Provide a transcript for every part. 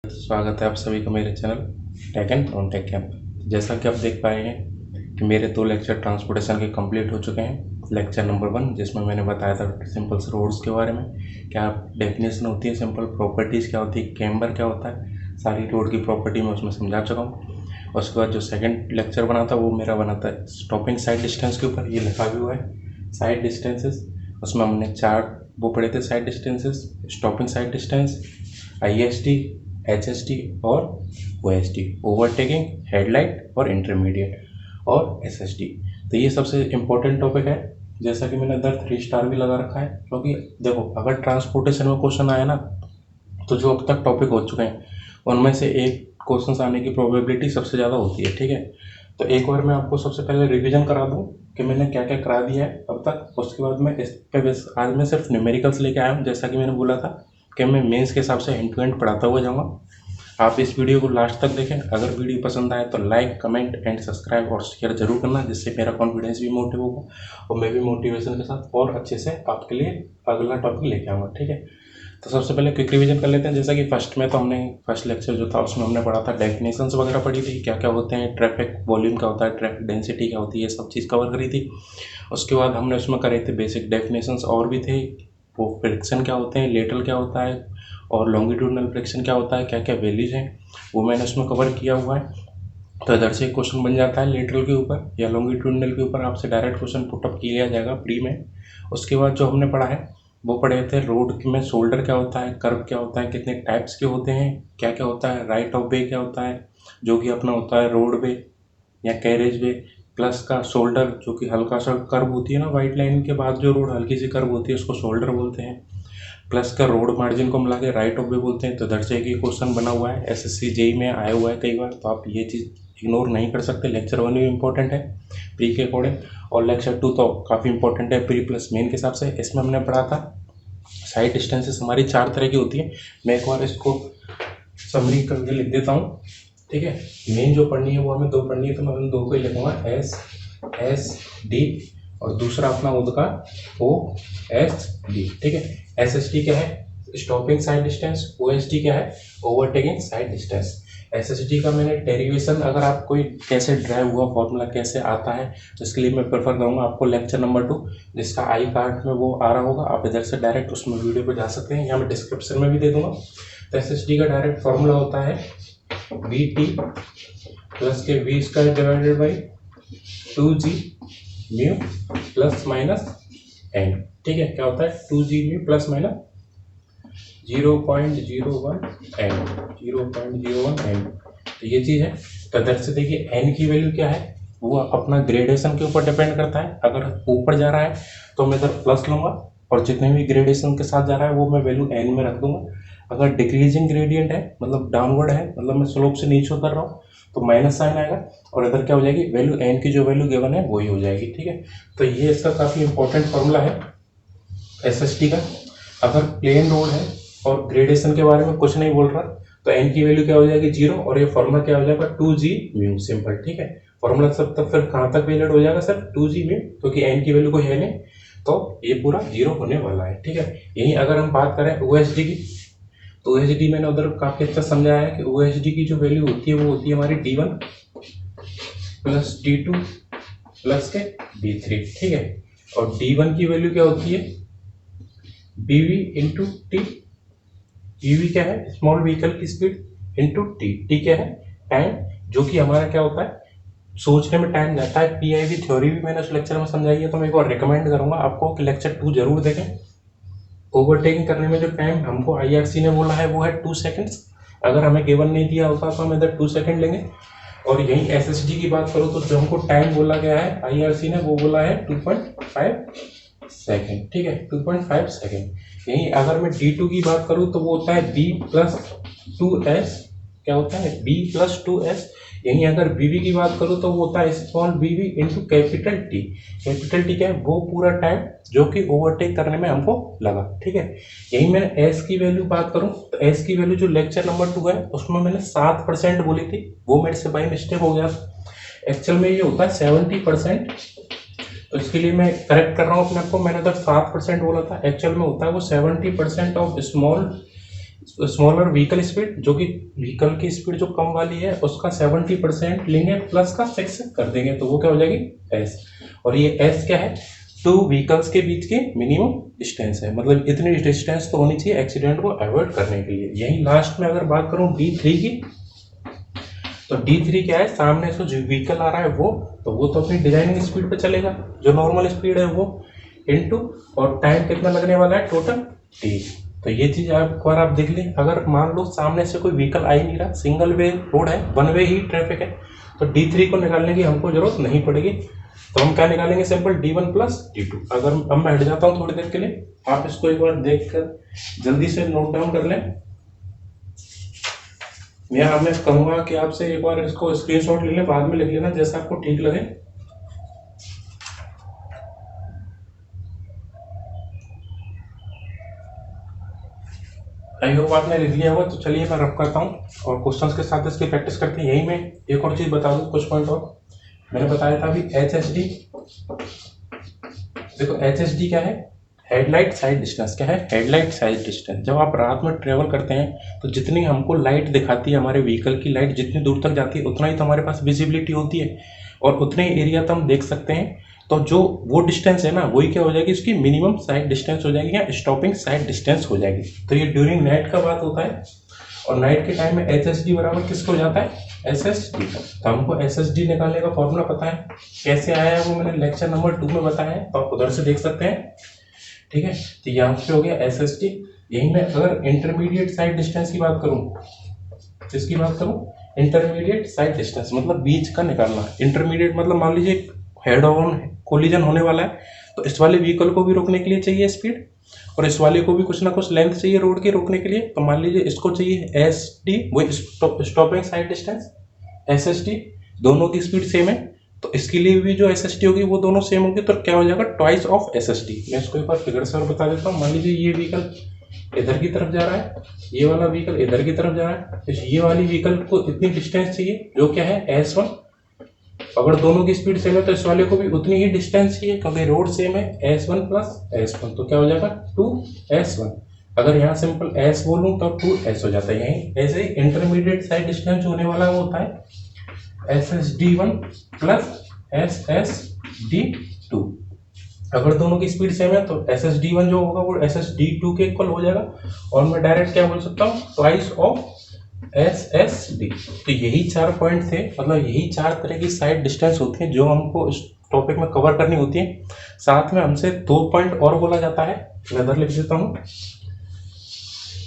स्वागत है आप सभी का मेरे channel tech and non tech camp. जैसा कि आप देख पाए हैं कि मेरे 2 लेक्चर ट्रांसपोर्टेशन के कंप्लीट हो चुके हैं। लेक्चर नंबर 1 जिसमें मैंने बताया था सिंपल रोड्स के बारे में, क्या डेफिनेशन होती है, सिंपल प्रॉपर्टीज़ क्या होती है, कैम्बर क्या होता है, सारी रोड की प्रॉपर्टी मैं उसमें समझा चुका हूँ। उसके बाद जो सेकेंड लेक्चर बना था वो मेरा बना था स्टॉपिंग साइड डिस्टेंस के ऊपर। ये लिखा भी हुआ है साइड डिस्टेंसेस, उसमें हमने 4 वो पढ़े थे side distances: stopping sight distance, ISD, HSD और OSD, ओवरटेकिंग, हेडलाइट और इंटरमीडिएट और SSD। तो ये सबसे इम्पोर्टेंट टॉपिक है, जैसा कि मैंने इधर 3 स्टार भी लगा रखा है, क्योंकि देखो अगर ट्रांसपोर्टेशन में क्वेश्चन आया ना, तो जो अब तक टॉपिक हो चुके हैं उनमें से एक क्वेश्चन आने की प्रोबेबिलिटी सबसे ज़्यादा होती है। ठीक है, तो एक बार मैं आपको सबसे पहले रिवीजन करा दूं कि मैंने क्या क्या करा दिया है अब तक। उसके बाद मैं इस पे बस आज मैं सिर्फ न्यूमेरिकल्स लेके आया हूँ। जैसा कि मैंने बोला था कि मैं मेंस के हिसाब से एंड टू एंड पढ़ाता हुआ जाऊँगा। आप इस वीडियो को लास्ट तक देखें। अगर वीडियो पसंद आए तो लाइक, कमेंट एंड सब्सक्राइब और शेयर जरूर करना, जिससे मेरा कॉन्फिडेंस भी मोटिव होगा और मैं भी मोटिवेशन के साथ और अच्छे से आपके लिए अगला टॉपिक लेके आऊँगा। ठीक है, तो सबसे पहले क्विक रिवीजन कर लेते हैं। जैसा कि फर्स्ट में तो हमने फर्स्ट लेक्चर जो था उसमें हमने पढ़ा था डेफिनेशंस वगैरह पढ़ी थी, क्या क्या होते हैं, ट्रैफिक वॉल्यूम क्या होता है, ट्रैफिक डेंसिटी क्या होती है, ये सब चीज़ कवर करी थी। उसके बाद हमने उसमें करे थे बेसिक डेफिनेशंस और भी थे, वो फ्रिक्शन क्या होते हैं, लेटरल क्या होता है और लॉन्गिट्यूडनल फ्रिक्शन क्या होता है, क्या क्या वैल्यूज हैं, वो मैंने उसमें कवर किया हुआ है। तो इधर से क्वेश्चन बन जाता है लेटरल के ऊपर या लॉन्गिट्यूडनल के ऊपर, आपसे डायरेक्ट क्वेश्चन पुटअप किया जाएगा प्री में। उसके बाद जो हमने पढ़ा है वो पढ़े थे रोड में शोल्डर क्या होता है, कर्व क्या होता है, कितने टाइप्स के होते हैं, क्या क्या होता है, राइट ऑफ वे क्या होता है जो कि अपना होता है रोड वे या कैरेज वे, प्लस का शोल्डर जो कि हल्का सा कर्व होती है ना, वाइट लाइन के बाद जो रोड हल्की सी कर्व होती है उसको शोल्डर बोलते हैं, प्लस का रोड मार्जिन को मिला के राइट ऑफ वे बोलते हैं। तो इधर से एक ही क्वेश्चन बना हुआ है, SSC JEE में आया हुआ है कई बार, तो आप ये चीज़ इग्नोर नहीं कर सकते। लेक्चर 1 भी इंपॉर्टेंट है प्री के अकॉर्डिंग, और लेक्चर 2 तो काफ़ी इंपॉर्टेंट है प्री प्लस मेन के हिसाब से। इसमें हमने पढ़ा था साइड डिस्टेंसेस हमारी 4 तरह की होती है। मैं एक बार इसको समरी करके लिख देता हूँ। ठीक है, मेन जो पढ़नी है वो हमें 2 पढ़नी है, तो मैं उन 2 को ही लिखूंगा, SSD और दूसरा अपना उसका OSD। ठीक है, SSD क्या है, स्टॉपिंग साइड डिस्टेंस, OSD क्या है, ओवरटेकिंग साइड डिस्टेंस। SSD का मैंने डेरिवेशन, अगर आप कोई कैसे ड्राइव हुआ फॉर्मूला कैसे आता है, तो इसके लिए मैं प्रेफर करूंगा आपको लेक्चर नंबर 2, जिसका आई कार्ड में वो आ रहा होगा, आप इधर से डायरेक्ट उसमें वीडियो पे जा सकते हैं या मैं डिस्क्रिप्शन में भी दे दूंगा। तो SSD का डायरेक्ट फॉर्मूला होता है VT प्लस के V square divided by 2G mu plus minus N. ठीक है, क्या होता है 2G mu plus minus 0.01 N, 0.01 N. तो ये चीज़ है। तो इधर से देखिए एन की वैल्यू क्या है, वो अपना ग्रेडेशन के ऊपर डिपेंड करता है। अगर ऊपर जा रहा है तो मैं इधर प्लस लूँगा और जितने भी ग्रेडेशन के साथ जा रहा है वो मैं वैल्यू एन में रख दूंगा। अगर डिक्रीजिंग ग्रेडियंट है, मतलब डाउनवर्ड है, मतलब मैं स्लोप से नीचे उतर रहा हूँ, तो माइनस साइन आएगा और इधर क्या हो जाएगी, वैल्यू एन की जो वैल्यू गिवन है वही हो जाएगी। ठीक है, तो ये इसका काफ़ी इंपॉर्टेंट फॉर्मूला है SSD का। अगर प्लेन रोड है और ग्रेडेशन के बारे में कुछ नहीं बोल रहा, तो एन की वैल्यू क्या हो जाएगी 0 और ये फॉर्मूला क्या हो जाएगा 2G म्यू, सिंपल। ठीक है, फॉर्मूला सब तक फिर कहाँ तक वैलिड हो जाएगा सर, 2G म्यू, क्योंकि एन की वैल्यू कोई है नहीं, तो ये पूरा 0 होने वाला है। ठीक है, यही अगर हम बात करें OSD की, तो OSD मैंने उधर काफ़ी अच्छा समझाया है कि OSD की जो वैल्यू होती है वो होती है हमारी D1 प्लस D2 प्लस के D3। ठीक है, और D1 की वैल्यू क्या होती है BV इंटू टी। BV क्या है, स्मॉल व्हीकल की स्पीड इंटू टी। टी क्या है, टाइम, जो कि हमारा क्या होता है सोचने में टाइम जाता है। PIV थ्योरी भी मैंने उस लेक्चर में समझाई है, तो मैं एक बार रिकमेंड करूंगा आपको कि लेक्चर 2 जरूर देखें। ओवरटेकिंग करने में जो टाइम हमको IRC ने बोला है वो है 2 सेकेंड्स। अगर हमें गिवन नहीं दिया होता तो हम इधर 2 सेकेंड लेंगे। और यही SSD की बात करो तो जो हमको टाइम बोला गया है IRC ने, वो बोला है 2.5 सेकेंड। ठीक है, 2.5 सेकेंड। यही अगर मैं D2 की बात करूँ तो वो होता है B प्लस 2S, क्या होता है B प्लस 2S। यहीं अगर BV की बात करूँ तो वो होता है small BV into capital T। Capital T क्या है, वो पूरा टाइम जो कि ओवरटेक करने में हमको लगा। ठीक है, यही मैं S की वैल्यू बात करूँ तो S की वैल्यू जो लेक्चर नंबर 2 है उसमें मैंने 7% बोली थी, वो मेरे से बाई मिस्टेक हो गया। एक्चुअल में ये होता है 70%, तो इसके लिए मैं करेक्ट कर रहा हूँ अपने आप को। मैंने उधर 7% बोला था, एक्चुअल में होता है वो 70% of small smaller vehicle speed, जो कि व्हीकल की स्पीड जो कम वाली है उसका 70% लेंगे, प्लस का 6 कर देंगे, तो वो क्या हो जाएगी एस। और ये एस क्या है, टू व्हीकल्स के बीच की मिनिमम डिस्टेंस है, मतलब इतनी डिस्टेंस तो होनी चाहिए एक्सीडेंट को अवॉइड करने के लिए। यही लास्ट में अगर बात करूं D3 की, तो D3 क्या है, सामने से जो व्हीकल आ रहा है वो तो अपनी डिजाइनिंग स्पीड पे चलेगा, जो नॉर्मल स्पीड है वो, इनटू, और टाइम कितना लगने वाला है टोटल T। तो ये चीज आप एक बार आप देख लें। अगर मान लो सामने से कोई व्हीकल आ ही नहीं रहा, सिंगल वे रोड है, वन वे ही ट्रैफिक है, तो D3 को निकालने की हमको जरूरत नहीं पड़ेगी। तो हम क्या निकालेंगे, सिंपल D1 प्लस D2। अगर अब मैं हट जाता हूँ थोड़ी देर के लिए, आप इसको एक बार देख कर जल्दी से नोट डाउन कर लें। मैं कहूंगा कि आपसे एक बार इसको स्क्रीनशॉट ले लें, बाद में लिख लेना जैसा आपको ठीक लगे। आई होप आपने लिख लिया होगा। तो चलिए मैं रफ करता हूँ और क्वेश्चंस के साथ इसकी प्रैक्टिस करते हैं। यही मैं एक और चीज बता दूं, कुछ पॉइंट और मैंने बताया था अभी, HSD। देखो HSD क्या है, हेडलाइट साइड डिस्टेंस। क्या है, हेडलाइट साइड डिस्टेंस। जब आप रात में ट्रेवल करते हैं तो जितनी हमको लाइट दिखाती है, हमारे व्हीकल की लाइट जितनी दूर तक जाती है उतना ही तो हमारे पास विजिबिलिटी होती है, और उतने एरिया तो हम देख सकते हैं। तो जो वो डिस्टेंस है ना, वही क्या हो जाएगी, इसकी मिनिमम साइड डिस्टेंस हो जाएगी या स्टॉपिंग साइड डिस्टेंस हो जाएगी। तो ये ड्यूरिंग नाइट का बात होता है, और नाइट के टाइम में HSD बराबर किसको हो जाता है, SSD। तो हमको SSD निकालने का फॉर्मूला पता है, कैसे आया है वो मैंने लेक्चर नंबर 2 में बताया है, तो आप उधर से देख सकते हैं। ठीक है, तो यहाँ पे हो गया SSD। यही मैं अगर इंटरमीडिएट साइड डिस्टेंस की बात करूं, किसकी बात करूं, इंटरमीडिएट साइड डिस्टेंस, मतलब बीच का निकालना। इंटरमीडिएट मतलब मान लीजिए हेड ऑन कोलिजन होने वाला है, तो इस वाले व्हीकल को भी रोकने के लिए चाहिए स्पीड, और इस वाले को भी कुछ ना कुछ लेंथ चाहिए रोड के रोकने के लिए। तो मान लीजिए इसको चाहिए SD, वो स्टॉपिंग साइड डिस्टेंस, SSD। दोनों की स्पीड सेम है, तो इसके लिए भी जो SSD होगी वो दोनों सेम होगी, तो क्या हो जाएगा, ट्वाइस ऑफ SSD। मैं इसको एक बार फिगर से और बता देता हूँ। मान लीजिए ये व्हीकल इधर की तरफ जा रहा है, ये वाला व्हीकल इधर की तरफ जा रहा है, तो ये वाली व्हीकल को इतनी डिस्टेंस चाहिए जो क्या है S1। अगर दोनों की स्पीड सेम है तो इस वाले को भी उतनी ही डिस्टेंस चाहिए, क्योंकि रोड सेम है, S1 प्लस S1, तो क्या हो जाएगा 2S1। अगर यहाँ सिंपल S बोलूँ तो 2S हो जाता है। यही ऐसे ही इंटरमीडिएट साइड डिस्टेंस होने वाला वो होता है SSD1 प्लस SSD2। अगर दोनों की स्पीड सेम है तो SSD1 जो होगा वो SSD2 के इक्वल हो जाएगा, और मैं डायरेक्ट क्या बोल सकता हूँ, ट्वाइस ऑफ SSD। तो यही 4 पॉइंट थे, मतलब यही 4 तरह की साइड डिस्टेंस होती है जो हमको इस टॉपिक में कवर करनी होती है। साथ में हमसे 2 पॉइंट और बोला जाता है, मैं इधर लिख देता हूँ।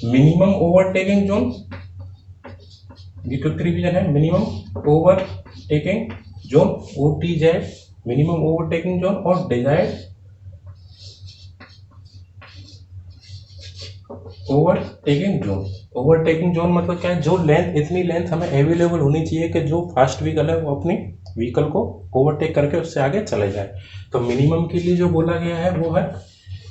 मिनिमम ओवरटेकिंग जोन, ये क्विक रिवीजन है, minimum overtaking zone OTJ, minimum overtaking zone, और desired overtaking zone. Overtaking zone मतलब क्या है, जो लेंथ, इतनी लेंथ हमें अवेलेबल होनी चाहिए कि जो फास्ट व्हीकल है वो अपनी व्हीकल को ओवरटेक करके उससे आगे चले जाए। तो मिनिमम के लिए जो बोला गया है वो है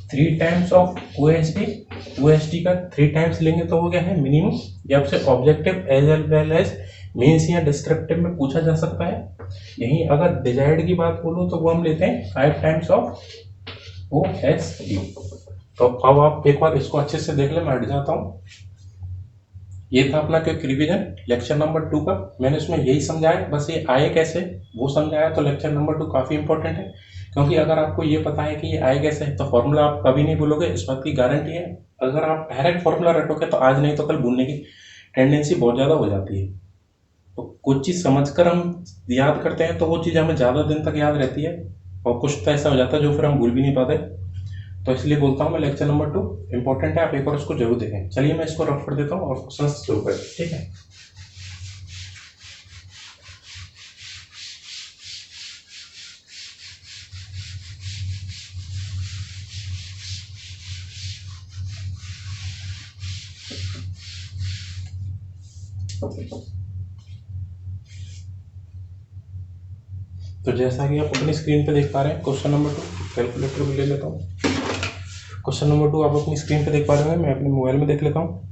3 टाइम्स ऑफ OSD का 3 टाइम्स लेंगे तो वो क्या है, मिनिमम। ये आपसे objective as well as means या डिस्क्रिप्टिव में पूछा जा सकता है। यहीं अगर डिजायर्ड की बात बोलूँ तो वो हम लेते हैं 5 टाइम्स ऑफ OSD। तो अब आप एक बार इसको अच्छे से देख ले, मैं हट जाता हूँ। ये था अपना क्विक रिवीजन लेक्चर नंबर 2 का। मैंने इसमें यही समझाया, बस ये आए कैसे वो समझाया। तो लेक्चर नंबर 2 काफ़ी इंपॉर्टेंट है, क्योंकि अगर आपको ये पता है कि ये आए कैसे है तो फॉर्मूला आप कभी नहीं भूलोगे, इस बात की गारंटी है। अगर आप डायरेक्ट फॉर्मूला रटोगे तो आज नहीं तो कल भूलने की टेंडेंसी बहुत ज़्यादा हो जाती है। तो कुछ चीज़ समझकर हम याद करते हैं तो वो चीज़ हमें ज़्यादा दिन तक याद रहती है, और कुछ तो ऐसा हो जाता है जो फिर हम भूल भी नहीं पाते। तो इसलिए बोलता हूँ मैं, लेक्चर नंबर 2 इंपॉर्टेंट है, आप एक बार उसको जरूर देखें। चलिए मैं इसको रफ कर देता हूँ और क्वेश्चन शुरू करें, ठीक है। तो जैसा कि आप अपनी स्क्रीन पे देख पा रहे हैं, क्वेश्चन नंबर 2, कैलकुलेटर भी ले लेता हूँ। क्वेश्चन नंबर 2 आप अपनी स्क्रीन पे देख पा रहे हैं, मैं अपने मोबाइल में देख लेता हूँ।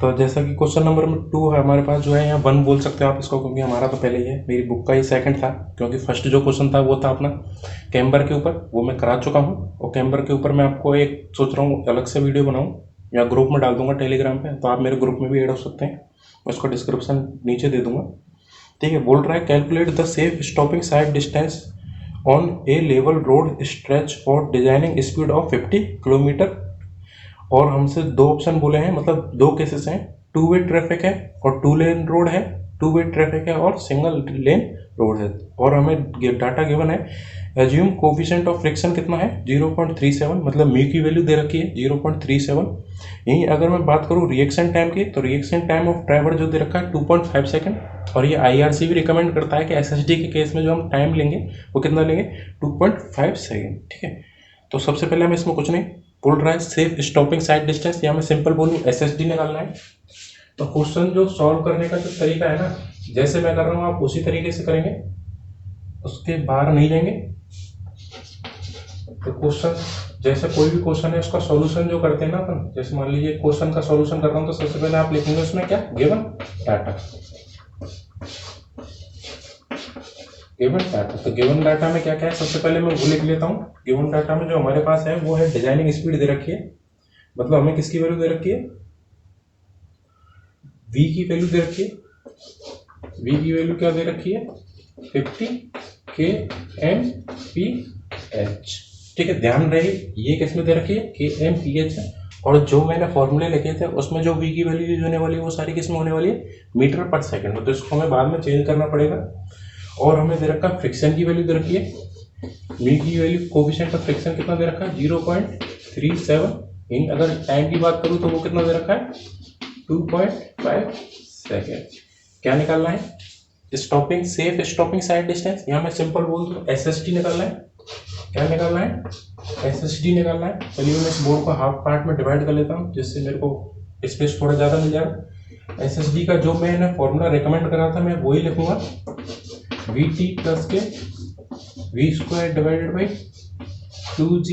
तो जैसा कि क्वेश्चन नंबर 2 है हमारे पास जो है, यहाँ 1 बोल सकते हो आप इसको, क्योंकि हमारा तो पहले ही है, मेरी बुक का ही सेकंड था, क्योंकि फर्स्ट जो क्वेश्चन था वो था अपना कैम्बर के ऊपर, वो मैं करा चुका हूँ। और कैम्बर के ऊपर मैं आपको एक सोच रहा हूँ अलग से वीडियो बनाऊँ या ग्रुप में डाल दूंगा टेलीग्राम पे, तो आप मेरे ग्रुप में भी ऐड हो सकते हैं, मैं उसका डिस्क्रिप्शन नीचे दे दूंगा। ठीक है, बोल रहा है calculate the safe stopping sight distance on A level road stretch for designing speed of 50 kilometre. और हमसे 2 ऑप्शन बोले हैं, मतलब 2 केसेस हैं, 2 वे ट्रैफिक है और 2 लेन रोड है, 2 वे ट्रैफिक है और सिंगल लेन रोड है। और हमें डाटा गिवन है, एज्यूम कोफिशिएंट ऑफ फ्रिक्शन कितना है 0.37, मतलब म्यू की वैल्यू दे रखी है 0.37। यहीं अगर मैं बात करूँ रिएक्शन टाइम की, तो रिएक्शन टाइम ऑफ ड्राइवर जो दे रखा है 2.5 सेकंड, और ये IRC भी रिकमेंड करता है कि SSD के केस में जो हम टाइम लेंगे वो कितना लेंगे 2.5 सेकंड। ठीक है, तो सबसे पहले हमें इसमें कुछ नहीं बोल रहा है सेफ स्टॉपिंग साइड डिस्टेंस, या मैं सिंपल बोलूँ SSD निकालना है। तो क्वेश्चन जो सॉल्व करने का जो तरीका है ना, जैसे मैं कर रहा हूँ आप उसी तरीके से करेंगे, उसके बाहर नहीं जाएंगे। तो क्वेश्चन जैसे कोई भी क्वेश्चन है उसका सॉल्यूशन जो करते हैं ना अपन, जैसे मान लीजिए क्वेश्चन का सॉल्यूशन कर रहा हूँ, तो सबसे पहले आप लिखेंगे उसमें क्या, गिवन डाटा। गिवन डाटा, तो गिवन डाटा में क्या क्या है, सबसे पहले मैं वो लिख लेता हूँ। गिवन डाटा में जो हमारे पास है वो है डिजाइनिंग स्पीड दे रखी है, मतलब हमें किसकी वैल्यू दे रखी है, v की वैल्यू दे रखी है। v की वैल्यू क्या दे रखी है 50 kmph। ठीक है, ध्यान रहे ये किस में दे रखी है kmph है, और जो मैंने फॉर्मूले लिखे थे उसमें जो v की वैल्यू यूज होने वाली है वो सारी किस में होने वाली है, मीटर पर सेकंड में, तो इसको हमें बाद में चेंज करना पड़ेगा। और हमें दे रखा फ्रिक्शन की वैल्यू दे रखी है, v की वैल्यू कोफिशिएंट ऑफ फ्रिक्शन कितना दे रखा है 0.37। इन अगर टाइम की बात करूँ तो वो कितना दे रखा है 2.5 सेकेंड। क्या निकालना है, stopping safe stopping sight distance, यहाँ मैं सिंपल बोल दूँ SSD निकालना है। क्या निकालना है, SSD निकालना है। चलिए मैं इस बोर्ड को हाफ पार्ट में डिवाइड कर लेता हूँ, जिससे मेरे को स्पेस थोड़ा ज़्यादा मिल जाएगा। SSD का जो मैंने फॉर्मूला रिकमेंड करा था मैं वही लिखूंगा, VT प्लस के v square divided by 2g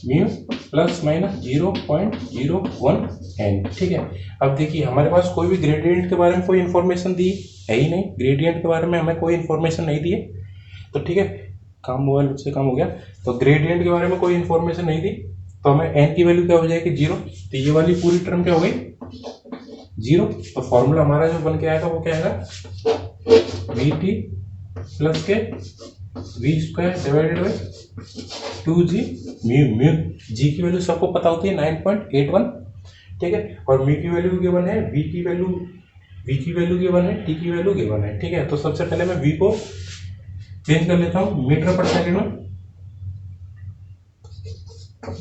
mu plus minus 0.01 n। ठीक है, अब देखिए हमारे पास कोई भी ग्रेडियंट के बारे में कोई इन्फॉर्मेशन दी है ही नहीं, ग्रेडियंट के बारे में हमें कोई इन्फॉर्मेशन नहीं दी है। तो ठीक है, काम मोबाइल से काम हो गया। तो ग्रेडियंट के बारे में कोई इन्फॉर्मेशन नहीं दी, तो हमें n की वैल्यू क्या हो जाएगी 0, तो ये वाली पूरी टर्म क्या हो गई 0। तो फॉर्मूला हमारा जो बन के आएगा वो क्या आएगा, VT प्लस के v square divided by 2g mu. Mu g की वैल्यू सबको पता होती है 9.81। ठीक है, और म्यू की वैल्यू गिवन है, v की वैल्यू गिवन है, t की वैल्यू गिवन है। ठीक है, तो सबसे पहले मैं v को चेंज कर लेता हूँ मीटर पर सेकंड में।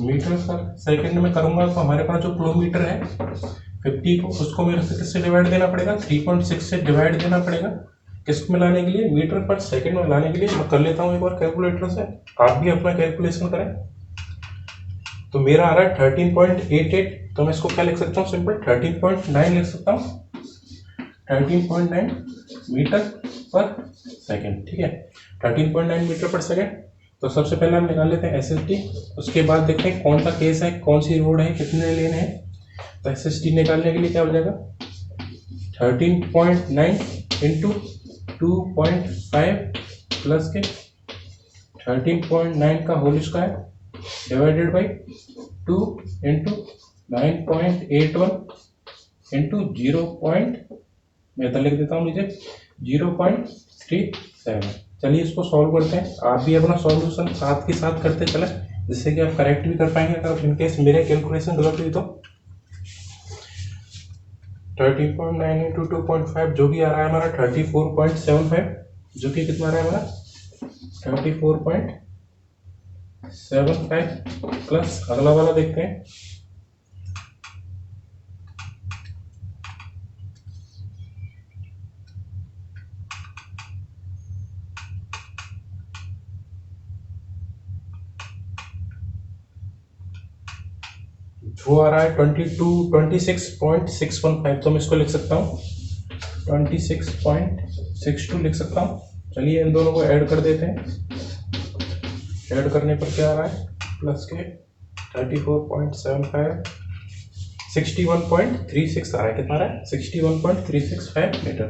मीटर पर सेकंड में करूंगा तो हमारे पास जो किलोमीटर है 50 को, उसको मेरे से किससे डिवाइड देना पड़ेगा 3.6 से डिवाइड देना पड़ेगा, किसको में लाने के लिए, मीटर पर सेकंड में लाने के लिए। मैं कर लेता हूँ एक बार कैलकुलेटर से, आप भी अपना कैलकुलेशन करें। तो मेरा आ रहा है 13.88, तो मैं इसको क्या लिख सकता हूँ, सिंपल 13.9 लिख सकता हूँ, 13.9 मीटर पर सेकंड। ठीक है, 13.9 मीटर पर सेकंड। तो सबसे पहले हम निकाल लेते हैं SSD, उसके बाद देखते हैं कौन सा केस है, कौन सी रोड है, कितने लेन है। तो SSD निकालने के लिए क्या हो जाएगा 13.9 इंटू 2.5 प्लस के 13.9 का whole square divided by 2 into 9.81 into 0. मैं तो लिख देता हूँ नीचे 0.37। चलिए इसको सॉल्व करते हैं, आप भी अपना सॉल्यूशन साथ के साथ करते चले, जिससे कि आप करेक्ट भी कर पाएंगे अगर इनकेस मेरे कैलकुलेशन गलत हुई तो। 13.9 इंटू 2.5 जो भी आ रहा है हमारा 34.75, जो कि कितना आ रहा है हमारा 34.75 प्लस अगला वाला देखते हैं, वो आ रहा है 26.615, तो मैं इसको लिख सकता हूँ 26.62 लिख सकता हूँ। चलिए इन दोनों को ऐड कर देते हैं, ऐड करने पर क्या आ रहा है प्लस के 34.75 61.36 आ रहा है। कितना आ रहा है? 61.365 मीटर।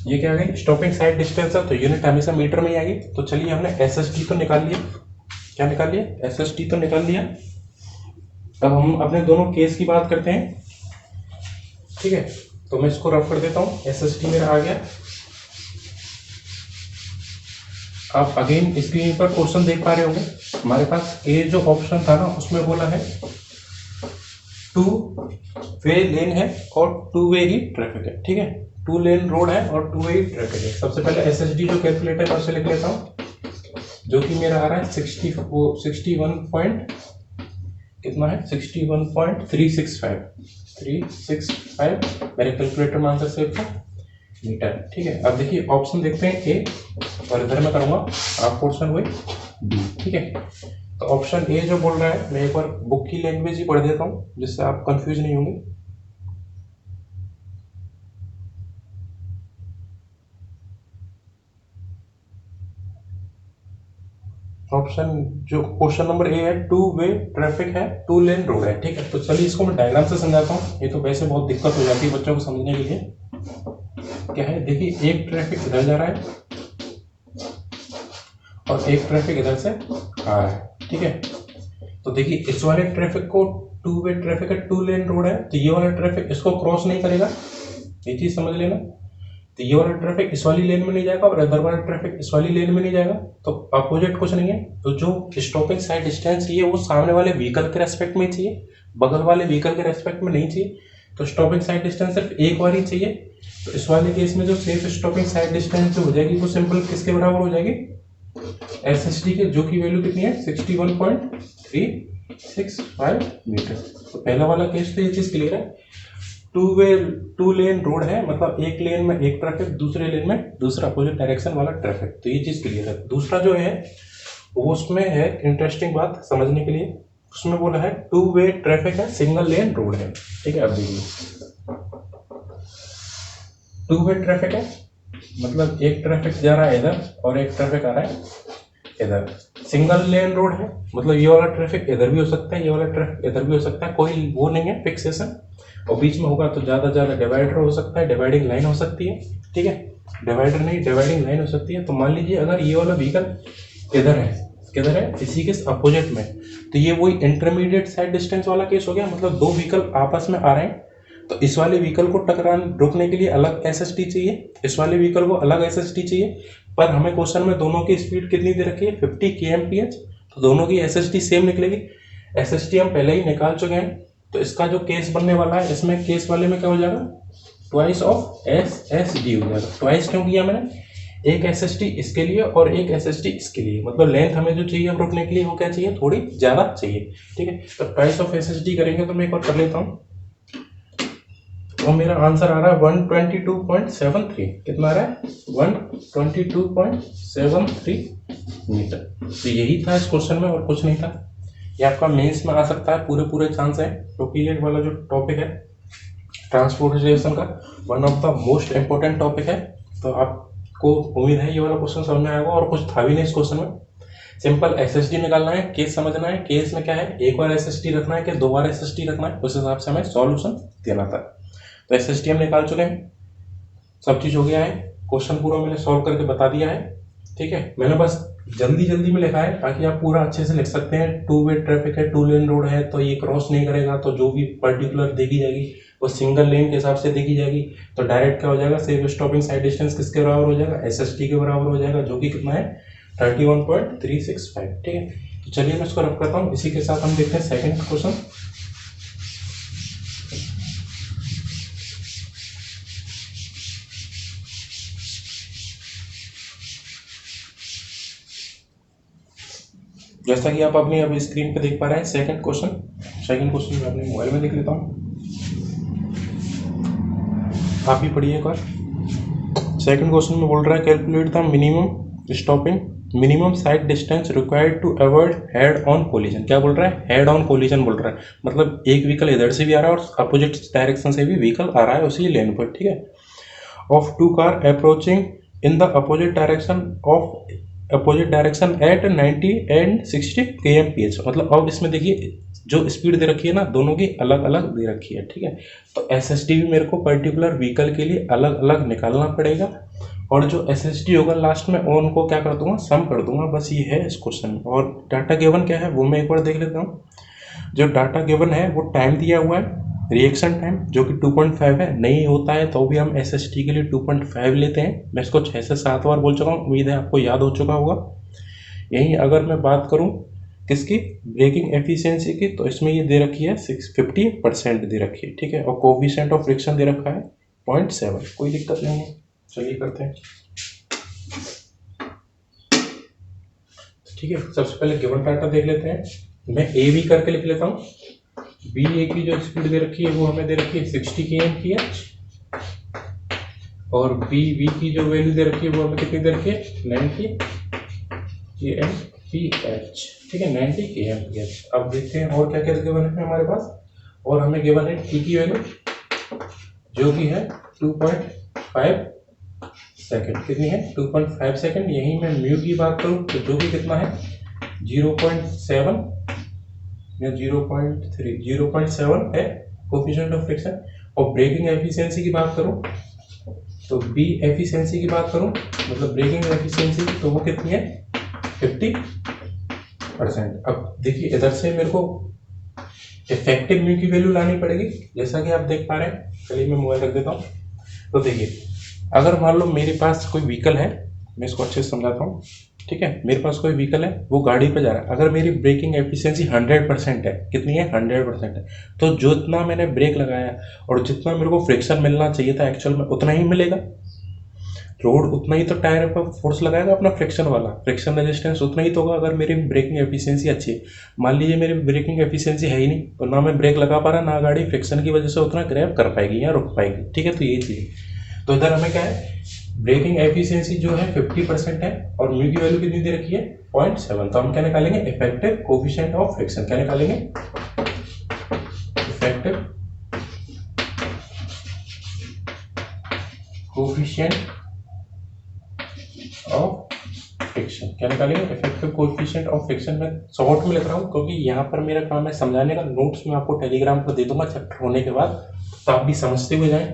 ये क्या आ गई? स्टॉपिंग साइड डिस्टेंस है, तो यूनिट हमेशा मीटर में ही आएगी। तो चलिए हमने SST तो निकाल लिया। क्या निकाल लिया? SST तो निकाल लिया। अब हम अपने दोनों केस की बात करते हैं, ठीक है। तो मैं इसको रफ कर देता हूँ। SST मेरा आ गया। आप अगेन स्क्रीन पर क्वेश्चन देख पा रहे होंगे। हमारे पास ए जो ऑप्शन था ना, उसमें बोला है 2 वे लेन है और 2 वे ही ट्रैफिक है, ठीक है। 2 लेन रोड है और 2 वे ही ट्रैफिक है। सबसे पहले SSD जो कैलकुलेटर है उससे लिख लेता हूँ, जो कि मेरा आ रहा है 61 पॉइंट कितना है? 61.365 मेरे कैलकुलेटर में आंसर सेव था मीटर, ठीक है। अब देखिए ऑप्शन देखते हैं ए, और इधर मैं करूंगा आप पोर्शन हुए बी, ठीक है। तो ऑप्शन ए जो बोल रहा है, मैं एक बार बुक की लैंग्वेज ही पढ़ देता हूँ जिससे आप कंफ्यूज नहीं होंगे। ऑप्शन जो क्वेश्चन नंबर ए है, 2 वे ट्रैफिक है, 2 लेन रोड है, ठीक है। तो चलिए इसको मैं डायग्राम से समझाता हूँ। ये तो वैसे बहुत दिक्कत हो जाती है बच्चों को समझने के लिए। क्या है? देखिए एक ट्रैफिक इधर जा रहा है और एक ट्रैफिक इधर से आ रहा है, ठीक है। तो देखिए इस वाले ट्रैफिक को 2 वे ट्रैफिक है, 2 लेन रोड है, तो ये वाला ट्रैफिक इसको क्रॉस नहीं करेगा, ये चीज समझ लेना। तो ये वाला ट्रैफिक इस वाली लेन में नहीं जाएगा और इधर वाला ट्रैफिक इस वाली लेन में नहीं जाएगा। तो अपोजिट कुछ नहीं है। तो जो स्टॉपिंग साइड डिस्टेंस चाहिए वो सामने वाले व्हीकल के रेस्पेक्ट में चाहिए, बगल वाले व्हीकल के रेस्पेक्ट में नहीं चाहिए। तो स्टॉपिंग साइड डिस्टेंस सिर्फ एक बार ही चाहिए। तो इस वाले केस में जो सेफ स्टॉपिंग साइड डिस्टेंस जो हो जाएगी वो सिंपल किसके बराबर हो जाएगी? SSD के, जो की वैल्यू कितनी है? 61.365 मीटर। तो पहला वाला केस तो ये चीज क्लियर है। 2 लेन रोड है, मतलब एक लेन में एक ट्रैफिक, दूसरे लेन में दूसरा अपोजिट डायरेक्शन वाला ट्रैफिक। तो ये चीज क्लियर है। दूसरा जो है वो उसमें है इंटरेस्टिंग बात समझने के लिए। उसमें बोला है 2 वे ट्रैफिक है, सिंगल लेन रोड है, ठीक है। अब देखिए 2 वे ट्रैफिक है, मतलब एक ट्रैफिक जा रहा है इधर और एक ट्रैफिक आ रहा है इधर। सिंगल लेन रोड है, मतलब ये वाला ट्रैफिक इधर भी हो सकता है, ये वाला ट्रैफिक इधर भी हो सकता है, कोई वो नहीं है फिक्सेशन। और बीच में होगा तो ज्यादा डिवाइडर हो सकता है, डिवाइडिंग लाइन हो सकती है, ठीक है। डिवाइडर नहीं, डिवाइडिंग लाइन हो सकती है। तो मान लीजिए अगर ये वाला व्हीकल इधर है, किधर है? इसी के अपोजिट में, तो ये वही इंटरमीडिएट साइड डिस्टेंस वाला केस हो गया। मतलब दो व्हीकल आपस में आ रहे हैं, तो इस वाले व्हीकल को टकराने रोकने के लिए अलग SST चाहिए, इस वाले व्हीकल को अलग SST चाहिए। पर हमें क्वेश्चन में दोनों की स्पीड कितनी दे रखी है? 50 kmph। तो दोनों की SST सेम निकलेगी। SST हम पहले ही निकाल चुके हैं। तो इसका जो केस बनने वाला है, इसमें केस वाले में क्या हो जाएगा? ट्वाइस ऑफ SSD हो जाएगा। ट्वाइस क्यों किया मैंने? एक SST इसके लिए और एक SST इसके लिए, मतलब लेंथ हमें जो चाहिए हम रोकने के लिए वो क्या चाहिए? थोड़ी ज्यादा चाहिए, ठीक है। तो ट्वाइस ऑफ SSD करेंगे तो मैं एक बार कर लेता हूँ। और मेरा आंसर आ रहा है 122.73। कितना आ रहा है? 122.73 मीटर। तो यही था इस क्वेश्चन में और कुछ नहीं था। ये आपका मेंस में आ सकता है, पूरे चांस है, क्योंकि ये वाला जो टॉपिक है ट्रांसपोर्टेशन का one of the most important topic है। तो आपको उम्मीद है ये वाला क्वेश्चन समझ में आएगा। और कुछ था भी नहीं इस क्वेश्चन में, सिंपल SSD निकालना है, केस समझना है, केस में क्या है, एक बार SSD रखना है कि 2 बार SSD रखना है, उस हिसाब से हमें सॉल्यूशन देना था। तो SSD हम निकाल चुके हैं, सब चीज हो गया है, क्वेश्चन पूरा मैंने सॉल्व करके बता दिया है, ठीक है। मैंने बस जल्दी में लिखा है ताकि आप पूरा अच्छे से लिख सकते हैं। 2 वे ट्रैफिक है, 2 लेन रोड है, तो ये क्रॉस नहीं करेगा, तो जो भी पर्टिकुलर देखी जाएगी वो सिंगल लेन के हिसाब से देखी जाएगी। तो डायरेक्ट क्या हो जाएगा? सेफ स्टॉपिंग साइड डिस्टेंस किसके बराबर हो जाएगा? SSD के बराबर हो जाएगा, जो कि कितना है? 31.365, ठीक है। तो चलिए मैं इसको रख करता हूँ। इसी के साथ हम देखते हैं सेकंड क्वेश्चन। जैसा कि आप अपनी अभी स्क्रीन पे देख पा रहे हैं सेकंड क्वेश्चन मैं अपने मोबाइल में देख लेता हूँ, आप ही पढ़िए एक बार। सेकंड क्वेश्चन में बोल रहा है calculate the minimum sight distance required to avoid head on collision. क्या बोल रहा है? हेड ऑन कोलिजन बोल रहा है, मतलब एक व्हीकल इधर से भी आ रहा है और अपोजिट डायरेक्शन से भी व्हीकल आ रहा है उसी लेन पर, ठीक है। Of 2 car approaching in the opposite direction at 90 and 60 kmph। मतलब अब इसमें देखिए जो स्पीड दे रखी है ना दोनों की अलग अलग दे रखी है, ठीक है। तो एसएसटी भी मेरे को पर्टिकुलर व्हीकल के लिए अलग अलग निकालना पड़ेगा, और जो एसएसटी होगा लास्ट में उनको क्या कर दूंगा, सम कर दूंगा, बस ये है इस क्वेश्चन में। और डाटा गिवन क्या है वो मैं एक बार देख लेता हूँ। जो डाटा गिवन है वो टाइम दिया हुआ है, रिएक्शन टाइम जो कि 2.5 है, नहीं होता है तो भी हम एसएसटी के लिए 2.5 लेते हैं। मैं इसको 6 से 7 बार बोल चुका हूँ, उम्मीद है आपको याद हो चुका होगा। यहीं अगर मैं बात करूं किसकी, ब्रेकिंग एफिशिएंसी की, तो इसमें ये दे रखी है 50% दे रखी है, ठीक है। और कोफिशिएंट ऑफ फ्रिक्शन दे रखा है 0.7, कोई दिक्कत नहीं है। चलिए करते हैं, ठीक है। सबसे पहले गिवन डाटा देख लेते हैं। मैं ए बी करके लिख लेता हूँ। बी ए की जो स्पीड दे रखी है वो हमें दे रखी है 60 kmph, और बी बी की जो वैल्यू दे रखी है वो हमें कितनी दे रखी है 90 kmph, ठीक है, 90 kmph। अब देखते हैं और क्या क्या गिवन है हमारे पास। और हमें गिवन है टी की वैल्यू जो कि है 2.5 सेकेंड, कितनी है 2.5 सेकेंड। यहीं मैं म्यू की बात करूं तो जो कि कितना है 0.7 या 0.7 है कोफिशिएंट ऑफ फ्रिक्शन। और ब्रेकिंग एफिशिएंसी की बात करूं तो बी एफिशिएंसी की बात करूं मतलब ब्रेकिंग एफिशिएंसी तो वो कितनी है 50%। अब देखिए इधर से मेरे को इफेक्टिव म्यू की वैल्यू लानी पड़ेगी, जैसा कि आप देख पा रहे हैं। चलिए मैं मोबाइल रख देता हूँ। तो देखिए अगर मान लो मेरे पास कोई व्हीकल है, मैं इसको अच्छे से समझाता हूँ, ठीक है। मेरे पास कोई व्हीकल है, वो गाड़ी पे जा रहा है। अगर मेरी ब्रेकिंग एफिशिएंसी 100% है, कितनी है 100% है, तो जितना मैंने ब्रेक लगाया और जितना मेरे को फ्रिक्शन मिलना चाहिए था एक्चुअल में उतना ही मिलेगा। रोड उतना ही तो टायर पर फोर्स लगाएगा अपना फ्रिक्शन वाला, फ्रिक्शन रेजिस्टेंस उतना ही तो होगा अगर मेरी ब्रेकिंग एफिशिएंसी अच्छी है। मान लीजिए मेरी ब्रेकिंग एफिशिएंसी है ही नहीं, तो ना मैं ब्रेक लगा पा रहा, ना गाड़ी फ्रिक्शन की वजह से उतना ग्रैब कर पाएगी या रुक पाएगी, ठीक है। तो ये चीज़, तो इधर हमें क्या है ब्रेकिंग एफिशिएंसी जो है 50% है, और म्यू की वैल्यू कितनी दे रखी है 0.7। तो हम क्या निकालेंगे इफेक्टिव कोफिशिएंट ऑफ फ्रिक्शन, क्या निकालेंगे इफेक्टिव कोफिशिएंट ऑफ फ्रिक्शन, क्या निकालेंगे इफेक्टिव कोएफिशिएंट ऑफ फ्रिक्शन। में शॉर्ट में लिख रहा हूँ क्योंकि यहाँ पर मेरा काम है समझाने का। नोट्स में आपको टेलीग्राम पर दे दूंगा चैप्टर होने के बाद, तो आप भी समझते हुए जाएं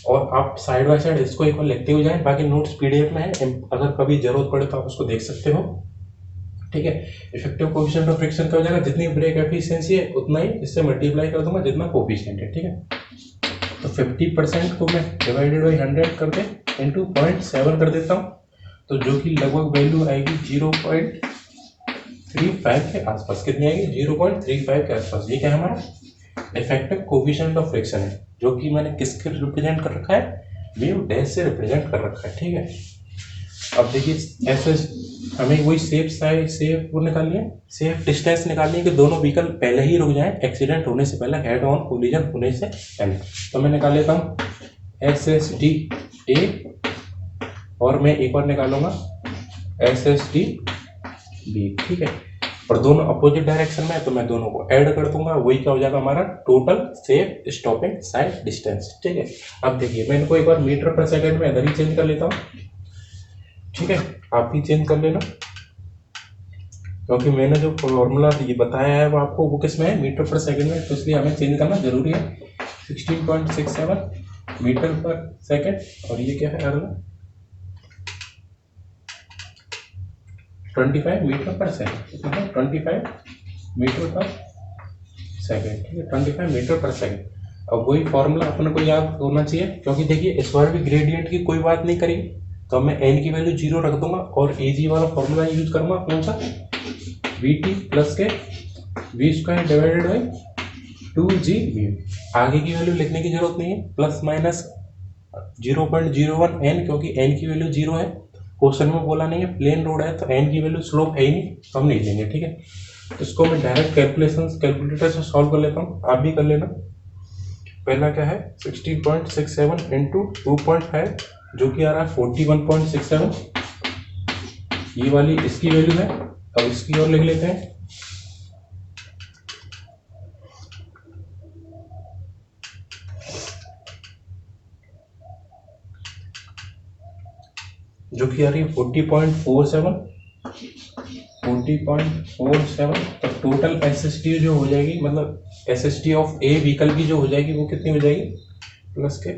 और आप साइड बाय साइड इसको एक बार लिखते हुए जाएं। बाकी नोट्स पीडीएफ में है, अगर कभी जरूरत पड़े तो आप उसको देख सकते हो, ठीक है। इफेक्टिव कोएफिशिएंट ऑफ फ्रिक्शन क्या हो जाएगा, जितनी ब्रेक एफिशिएंसी है उतना ही इससे मल्टीप्लाई कर दूंगा जितना कोएफिशिएंट है, ठीक है। तो 50% को मैं डिवाइडेड बाई 100 कर दे इंटू 0.7 कर देता हूँ, तो जो कि लगभग वैल्यू आएगी 0.35 के आसपास। कितनी आएगी 0.35 के आसपास। ये क्या है हमारा इफेक्टिव कोएफिशिएंट ऑफ फ्रिक्शन है, जो कि मैंने किसके रिप्रेजेंट कर रखा है म्यू डैश से रिप्रेजेंट कर रखा है, ठीक है। अब देखिए ऐसे हमें वही सेफ वो निकालनी है, सेफ डिस्टेंस निकालनी है कि दोनों व्हीकल पहले ही रुक जाएं एक्सीडेंट होने से पहले, हेड ऑन कोलिजन होने से पहले। तो मैं निकाल लेता हूँ SSD A, और मैं एक और निकालूंगा SSD B, ठीक है। और दोनों अपोजिट डायरेक्शन में है तो मैं दोनों को ऐड कर दूंगा, वही क्या हो जाएगा हमारा total safe stopping sight distance, ठीक है। अब देखिए मैं इनको एक बार मीटर पर सेकंड में इधर ही चेंज कर लेता हूँ, ठीक है। आप भी चेंज कर लेना, क्योंकि मैंने जो फॉर्मूला ये बताया है वो आपको वो किस में है मीटर पर सेकंड में, तो इसलिए हमें चेंज करना जरूरी है। 16.67 मीटर पर सेकंड, और ये क्या है अगला 25 मीटर पर सेकंड, 25 मीटर पर सेकंड, ठीक है 25 मीटर पर सेकंड। अब वही फॉर्मूला अपने को याद होना चाहिए, क्योंकि देखिए इस बार भी ग्रेडियंट की कोई बात नहीं करी, तो मैं एन की वैल्यू 0 रख दूंगा और एजी वाला फॉर्मूला यूज करूंगा, कौन सा VT plus K V square divided by 2g mu. आगे की वैल्यू लिखने की जरूरत नहीं है, प्लस माइनस 0.01 n, क्योंकि n की वैल्यू 0 है, क्वेश्चन में बोला नहीं है प्लेन रोड है तो n की वैल्यू स्लोप है ही नहीं, तो हम नहीं लेंगे, ठीक है। तो इसको मैं डायरेक्ट कैलकुलेटर से सॉल्व कर लेता हूँ, आप भी कर लेना। पहला क्या है 16.67 इंटू 2.5 जो कि आ रहा है 41.67, ये वाली इसकी वैल्यू है। अब इसकी और लिख लेते हैं, जो कि आ रही है 40.47 20.47, तो टोटल SST जो हो जाएगी, मतलब SST ऑफ ए व्हीकल की जो हो जाएगी वो कितनी हो जाएगी, प्लस के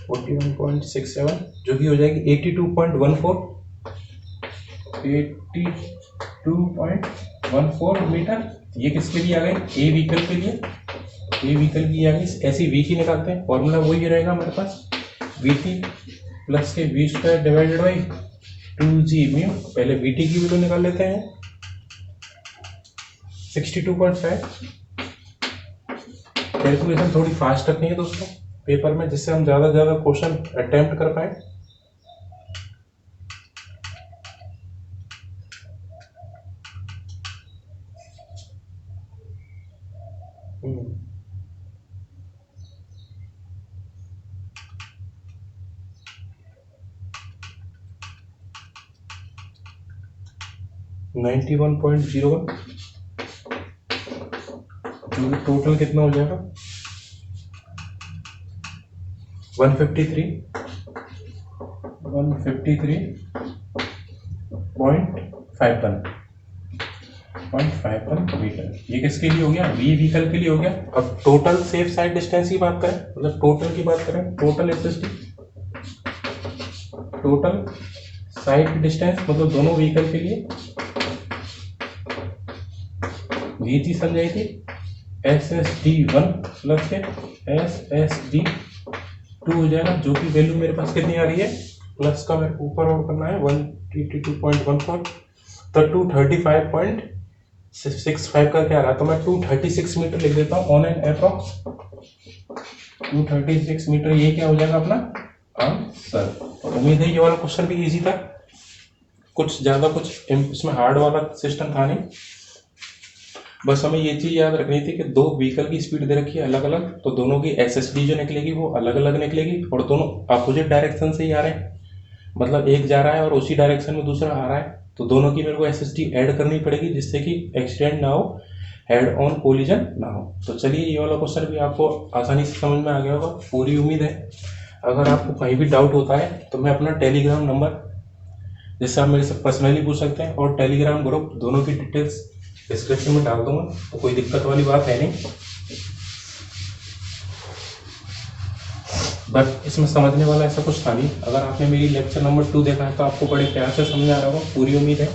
41.67 जो कि हो जाएगी 82.14 मीटर। ये किसके लिए आ गए, ए व्हीकल के लिए, ए व्हीकल की आ गई। ऐसी वी की निकालते हैं, फॉर्मूला वही रहेगा हमारे पास, VT plus K V square divided by 2G mu. पहले VT की वैल्यू निकाल लेते हैं 62.5। कैलकुलेशन थोड़ी फास्ट रखनी है दोस्तों पेपर में, जिससे हम ज़्यादा से ज़्यादा क्वेश्चन अटेम्प्ट कर पाए। नाइन्टी 1.01, टोटल कितना हो जाएगा 153.51 मीटर। ये किसके लिए हो गया, वी व्हीकल के लिए हो गया। अब टोटल सेफ साइड डिस्टेंस की बात करें, मतलब टोटल की बात करें, total SST, total side distance मतलब दोनों व्हीकल के लिए VG समझ आई थी SSD1 प्लस के SSD2 हो जाएगा, जो कि वैल्यू मेरे पास कितनी आ रही है, प्लस का मेरे को ऊपर और करना है 182.14, तो 235.65 का क्या आ रहा है, तो मैं 236 मीटर लिख देता हूँ ऑन एन अप्रॉक्स 236 मीटर। ये क्या हो जाएगा अपना आंसर। और उम्मीद है ये वाला क्वेश्चन भी इजी था, कुछ ज़्यादा कुछ इसमें हार्ड वाला सिस्टम था नहीं। बस हमें ये चीज़ याद रखनी थी कि दो व्हीकल की स्पीड दे रखी है अलग अलग, तो दोनों की SSD जो निकलेगी वो अलग अलग निकलेगी, और दोनों अपोजिट डायरेक्शन से ही आ रहे हैं, मतलब एक जा रहा है और उसी डायरेक्शन में दूसरा आ रहा है, तो दोनों की मेरे को SSD ऐड करनी पड़ेगी, जिससे कि एक्सीडेंट ना हो, हेड ऑन कोलिजन ना हो। तो चलिए ये वाला क्वेश्चन भी आपको आसानी से समझ में आ गया होगा, पूरी उम्मीद है। अगर आपको कहीं भी डाउट होता है तो मैं अपना टेलीग्राम नंबर, जिससे आप मेरे से पर्सनली पूछ सकते हैं, और टेलीग्राम ग्रुप, दोनों की डिटेल्स डिस्क्रिप्शन में डाल दूंगा, तो कोई दिक्कत वाली बात है नहीं। बट इसमें समझने वाला ऐसा कुछ था नहीं। अगर आपने मेरी लेक्चर नंबर 2 देखा है तो आपको बड़े प्यार से समझ आ रहा होगा, पूरी उम्मीद है।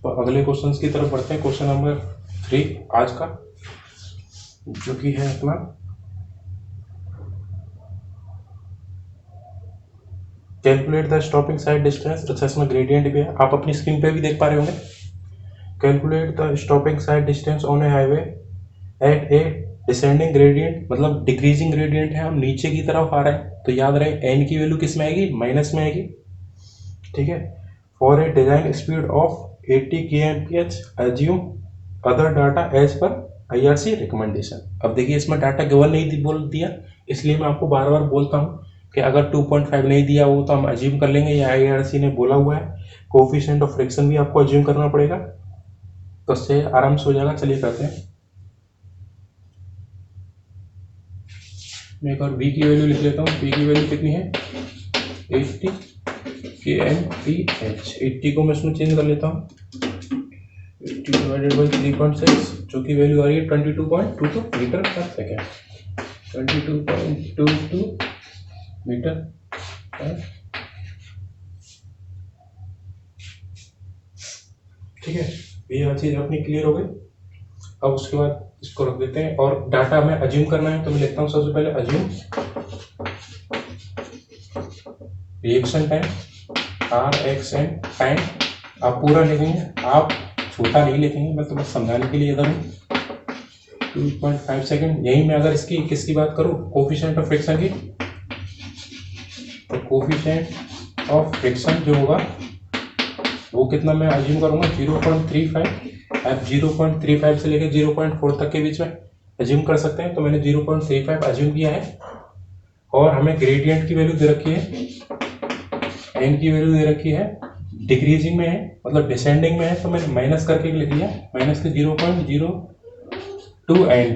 तो अगले क्वेश्चंस की तरफ बढ़ते हैं। क्वेश्चन नंबर 3 आज का, जो कि है अपना calculate the stopping sight distance. अच्छा, इसमें ग्रेडियंट भी है, आप अपनी स्क्रीन पे भी देख पा रहे होंगे। Calculate the stopping sight distance on a highway at a descending gradient, मतलब डिक्रीजिंग ग्रेडियंट है, हम नीचे की तरफ आ रहे हैं, तो याद रहे एन की वैल्यू किस में आएगी, माइनस में आएगी, ठीक है। For a design speed of 80 kmph assume other data as per IRC recommendation. अब देखिए इसमें डाटा गिवन नहीं बोल दिया, इसलिए मैं आपको बार बार बोलता हूँ कि अगर 2.5 नहीं दिया हो तो हम अज्यूम कर लेंगे, या IRC ने बोला हुआ है। कोफिशिएंट ऑफ फ्रिक्शन भी आपको अज्यूम करना पड़ेगा, तो उससे आराम से हो जाएगा। चलिए करते हैं। मैं एक और v की वैल्यू लिख लेता हूँ। v की वैल्यू कितनी है 80 kmph। 80 को मैं इसमें चेंज कर लेता हूँ, 80 डिवाइडेड बाई 3.6, जो की वैल्यू आ रही है 22.22 मीटर पर सेकेंड। 22.22 मीटर पर, ठीक है। ये चीज़ अपनी क्लियर हो गई। अब उसके बाद इसको रख देते हैं, और डाटा हमें अज्यूम करना है, तो मैं लिखता हूँ सबसे पहले assume reaction time RXN time. आप पूरा लिखेंगे, आप छोटा नहीं लिखेंगे, मैं तो बस समझाने के लिए इधर हूँ। 2.5 सेकेंड। यही मैं अगर इसकी किसकी बात करूँ, कोफिशिएंट ऑफ फ्रिक्शन की, तो कोफिशिएंट ऑफ फ्रिक्शन जो होगा वो कितना मैं अज्यूम करूँगा 0.35। आप 0.35 से लेकर 0.4 तक के बीच में अज्यूम कर सकते हैं, तो मैंने 0.35 अज्यूम किया है। और हमें ग्रेडियंट की वैल्यू दे रखी है, एन की वैल्यू दे रखी है, डिक्रीजिंग में है, मतलब डिसेंडिंग में है, तो मैंने माइनस करके लिख लिया, माइनस के 0.02 एन।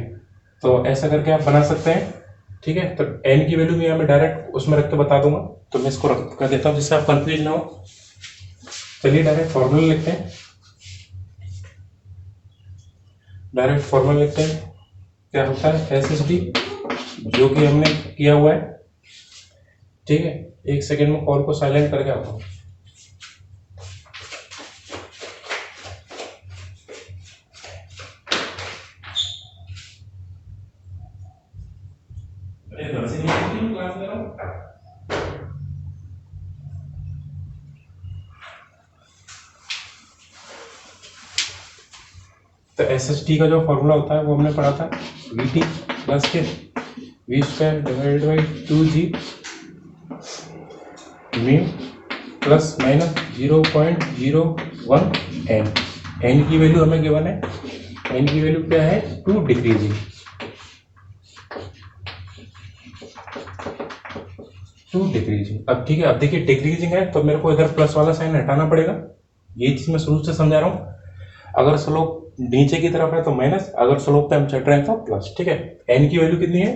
तो ऐसा करके आप बना सकते हैं, ठीक है। तो एन की वैल्यू मैं डायरेक्ट उसमें रख के बता दूंगा, तो मैं इसको रख कर देता हूँ जिससे आप कंफ्यूज ना हो। चलिए डायरेक्ट फॉर्मूला लिखते हैं, क्या होता है एस एस डी, जो कि हमने किया हुआ है। ठीक है, एक सेकेंड में कॉल को साइलेंट करके आता हूँ। घर से नहीं क्लास ले रहा हूँ। तो एस एस टी का जो फॉर्मूला होता है वो हमने पढ़ा था, V T plus K V square divided by 2g mu plus minus 0.01 N. N की वैल्यू हमें गिवन है, एन की वैल्यू क्या है 2 डिक्रीजिंग, 2 डिक्रीजिंग। अब ठीक है, अब देखिए डिक्रीजिंग है तो मेरे को इधर प्लस वाला साइन हटाना पड़ेगा, ये चीज मैं शुरू से समझा रहा हूँ। अगर स्लोप नीचे की तरफ है तो माइनस, अगर स्लोप पे हम चढ़ रहे हैं तो प्लस। ठीक है, एन की वैल्यू कितनी है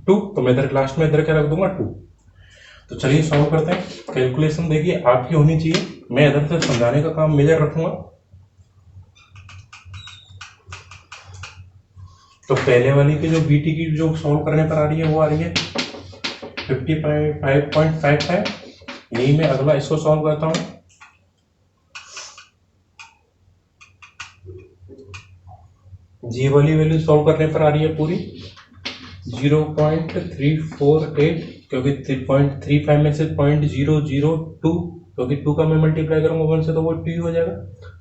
2, तो मैं इधर लास्ट में इधर क्या रख दूंगा 2। तो चलिए सॉल्व करते हैं। कैलकुलेशन देखिए आपकी होनी चाहिए, मैं इधर से समझाने का काम मेजर रखूंगा। तो पहले वाली की जो बीटी की जो सॉल्व करने पर आ रही है वो आ रही है 55.55। यही मैं अगला इसको सॉल्व करता हूँ। जी वाली वैल्यू सॉल्व करने पर आ रही है पूरी 0.348, क्योंकि 0.35 में से 0.002, क्योंकि 2 का मैं मल्टीप्लाई करूंगा 1 से तो वो 2 हो जाएगा।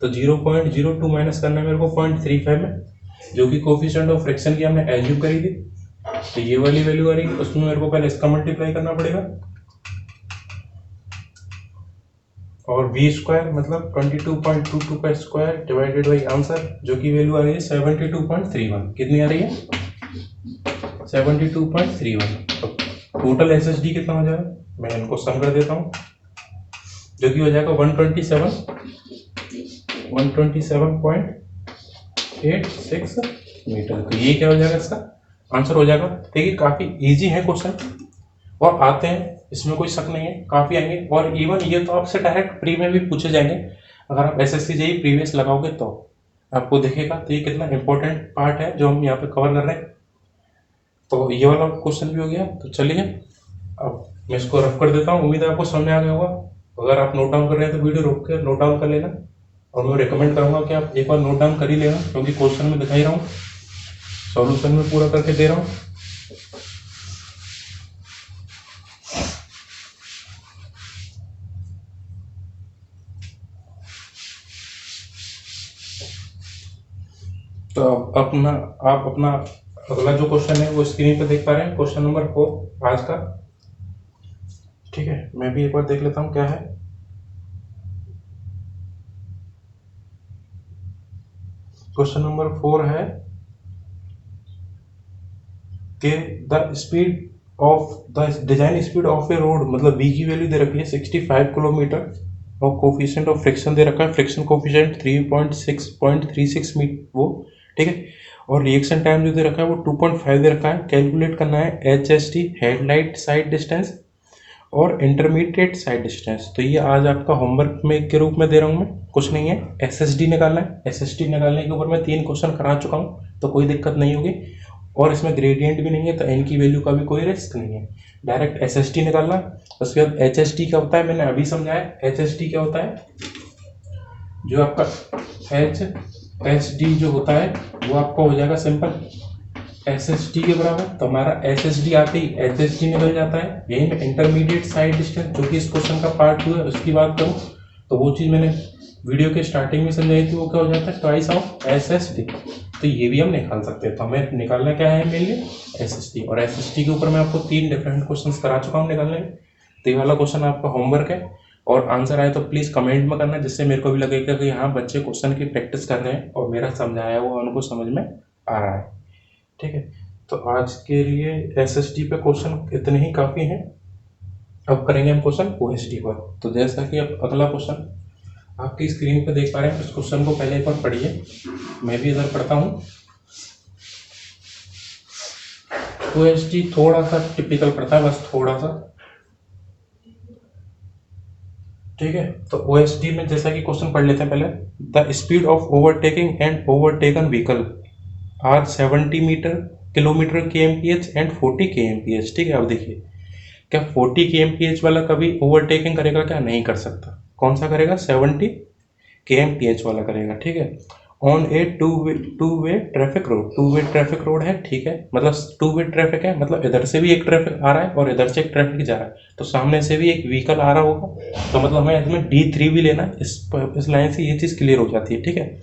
तो 0.02 माइनस करना है मेरे को 0.35 में, जो कि कोफिशिएंट ऑफ फ्रैक्शन की हमने एज्यूम करी थी। तो ये वाली वैल्यू आ रही है, उसमें मेरे को पहले इसका मल्टीप्लाई करना पड़ेगा, और बी स्क्वायर मतलब 22.22 का स्क्वायर डिवाइडेड बाई आंसर, जो कि वैल्यू आ रही है 72.31। कितनी आ रही है 72.31। तो टोटल एस एस डी कितना हो जाएगा, मैं इनको सम कर देता हूँ, जो कि हो जाएगा 127.86 मीटर। तो ये क्या हो जाएगा, इसका आंसर हो जाएगा। देखिए काफी इजी है क्वेश्चन और आते हैं, इसमें कोई शक नहीं है, काफी आएंगे। और इवन ये तो आपसे डायरेक्ट प्री में भी पूछे जाएंगे, अगर आप एसएससी जेईई प्रीवियस लगाओगे तो आपको दिखेगा। तो ये कितना इंपॉर्टेंट पार्ट है जो हम यहाँ पे कवर कर रहे हैं। तो ये वाला क्वेश्चन भी हो गया। तो चलिए अब मैं इसको रफ कर देता हूँ, उम्मीद है आपको समझ में आ गया होगा। अगर आप नोट डाउन कर रहे हैं तो वीडियो रोक कर नोट डाउन कर लेना, और मैं रिकमेंड करूंगा कि आप एक बार नोट डाउन कर ही लेना, क्योंकि क्वेश्चन में दिखा ही रहा हूँ, सॉल्यूशन में पूरा करके दे रहा हूँ। तो आप अपना अगला जो क्वेश्चन है वो स्क्रीन पे देख पा रहे हैं, क्वेश्चन नंबर 4 आज का। ठीक है, मैं भी एक बार देख लेता हूँ क्या है। क्वेश्चन नंबर 4 है कि the speed of the design speed of A road, मतलब बी की वैल्यू दे रखी है 65 किलोमीटर, और कोफिशिएंट ऑफ फ्रिक्शन दे रखा है, फ्रिक्शन कोफिशिएंट 3.36 वो। ठीक है, और रिएक्शन टाइम जो दे रखा है वो 2.5 दे रखा है। कैलकुलेट करना है H S T, headlight side distance और इंटरमीडिएट साइड डिस्टेंस। तो ये आज आपका होमवर्क में के रूप में दे रहा हूँ मैं, कुछ नहीं है। एस एस डी निकालना है, एस एस टी निकालने के ऊपर मैं 3 क्वेश्चन करा चुका हूँ, तो कोई दिक्कत नहीं होगी। और इसमें ग्रेडियंट भी नहीं है, तो एन की वैल्यू का भी कोई रिस्क नहीं है, डायरेक्ट एस एस टी निकालना। उसके बाद एच एस टी क्या होता है मैंने अभी समझाया। एच एस टी क्या होता है, जो आपका एच एस डी जो होता है वो आपका हो जाएगा सिंपल एस एस टी के बराबर। तो हमारा एस एस डी आते ही एच एस डी निकल जाता है। यही मैं इंटरमीडिएट साइड डिस्टेंस, जो कि इस क्वेश्चन का पार्ट 2 है, उसकी बात करूँ तो वो चीज़ मैंने वीडियो के स्टार्टिंग में समझाई थी, वो क्या हो जाता है twice of S S D. तो ये भी हम निकाल सकते हैं। तो हमें निकालना क्या है मेरे लिए एस एस टी, और एस एस टी के ऊपर मैं आपको 3 डिफरेंट क्वेश्चन करा चुका हूँ निकालने में। तो ये वाला क्वेश्चन आपका होमवर्क है, और आंसर आए तो प्लीज़ कमेंट में करना, जिससे मेरे को भी लगेगा कि हाँ बच्चे क्वेश्चन की प्रैक्टिस कर रहे हैं और मेरा समझाया हुआ उनको समझ में आ रहा है। ठीक है, तो आज के लिए एस एस टी पे क्वेश्चन इतने ही काफ़ी हैं। अब करेंगे हम क्वेश्चन ओ एस टी पर। तो जैसा कि अब अगला क्वेश्चन आपकी स्क्रीन पर देख पा रहे हैं, उस क्वेश्चन को पहले एक बार पढ़िए, मैं भी इधर पढ़ता हूँ। OSD थोड़ा सा टिपिकल पड़ता है, बस थोड़ा सा, ठीक है। तो OSD में जैसा कि क्वेश्चन पढ़ लेते हैं पहले, the speed of overtaking and overtaken vehicle are 70 metre kilometre kmph and 40 kmph, ठीक है। अब देखिए, क्या 40 kmph वाला कभी ओवरटेकिंग करेगा? क्या नहीं कर सकता। कौन सा करेगा? 70 kmph वाला करेगा, ठीक है। On A two way traffic road, two way traffic road है, ठीक है, मतलब टू वे ट्रैफिक है, मतलब इधर से भी एक ट्रैफिक आ रहा है और इधर से एक ट्रैफिक जा रहा है, तो सामने से भी एक व्हीकल आ रहा होगा, तो मतलब हमें इसमें D3 भी लेना है। इस लाइन से ये चीज़ क्लियर हो जाती है, ठीक है।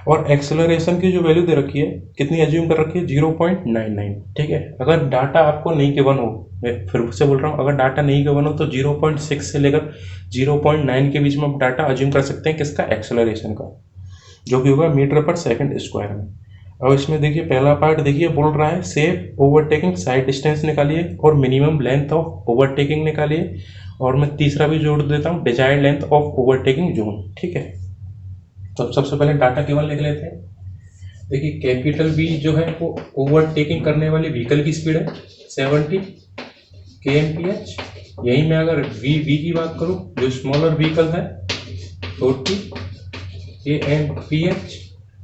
और एक्सेलरेशन की जो वैल्यू दे रखी है, कितनी एज्यूम कर रखी है? 0.99, ठीक है। अगर डाटा आपको नहीं गिवन हो, मैं फिर से बोल रहा हूँ, अगर डाटा नहीं गिवन हो तो 0.6 से लेकर 0.9 के बीच में आप डाटा अज्यूम कर सकते हैं, किसका? एक्सेलरेशन का, जो कि होगा मीटर पर सेकंड स्क्वायर में। अब इसमें देखिए, पहला पार्ट देखिए, बोल रहा है सेफ ओवरटेकिंग साइड डिस्टेंस निकालिए और मिनिमम लेंथ ऑफ ओवरटेकिंग निकालिए, और मैं तीसरा भी जोड़ देता हूँ, desired length of overtaking zone, ठीक है। तो सबसे पहले डाटा केवल लिख लेते हैं। देखिए, कैपिटल बी जो है वो ओवरटेकिंग करने वाली व्हीकल की स्पीड है 70 kmph। यही मैं अगर वी की बात करूं, जो स्मॉलर व्हीकल है 40 kmph,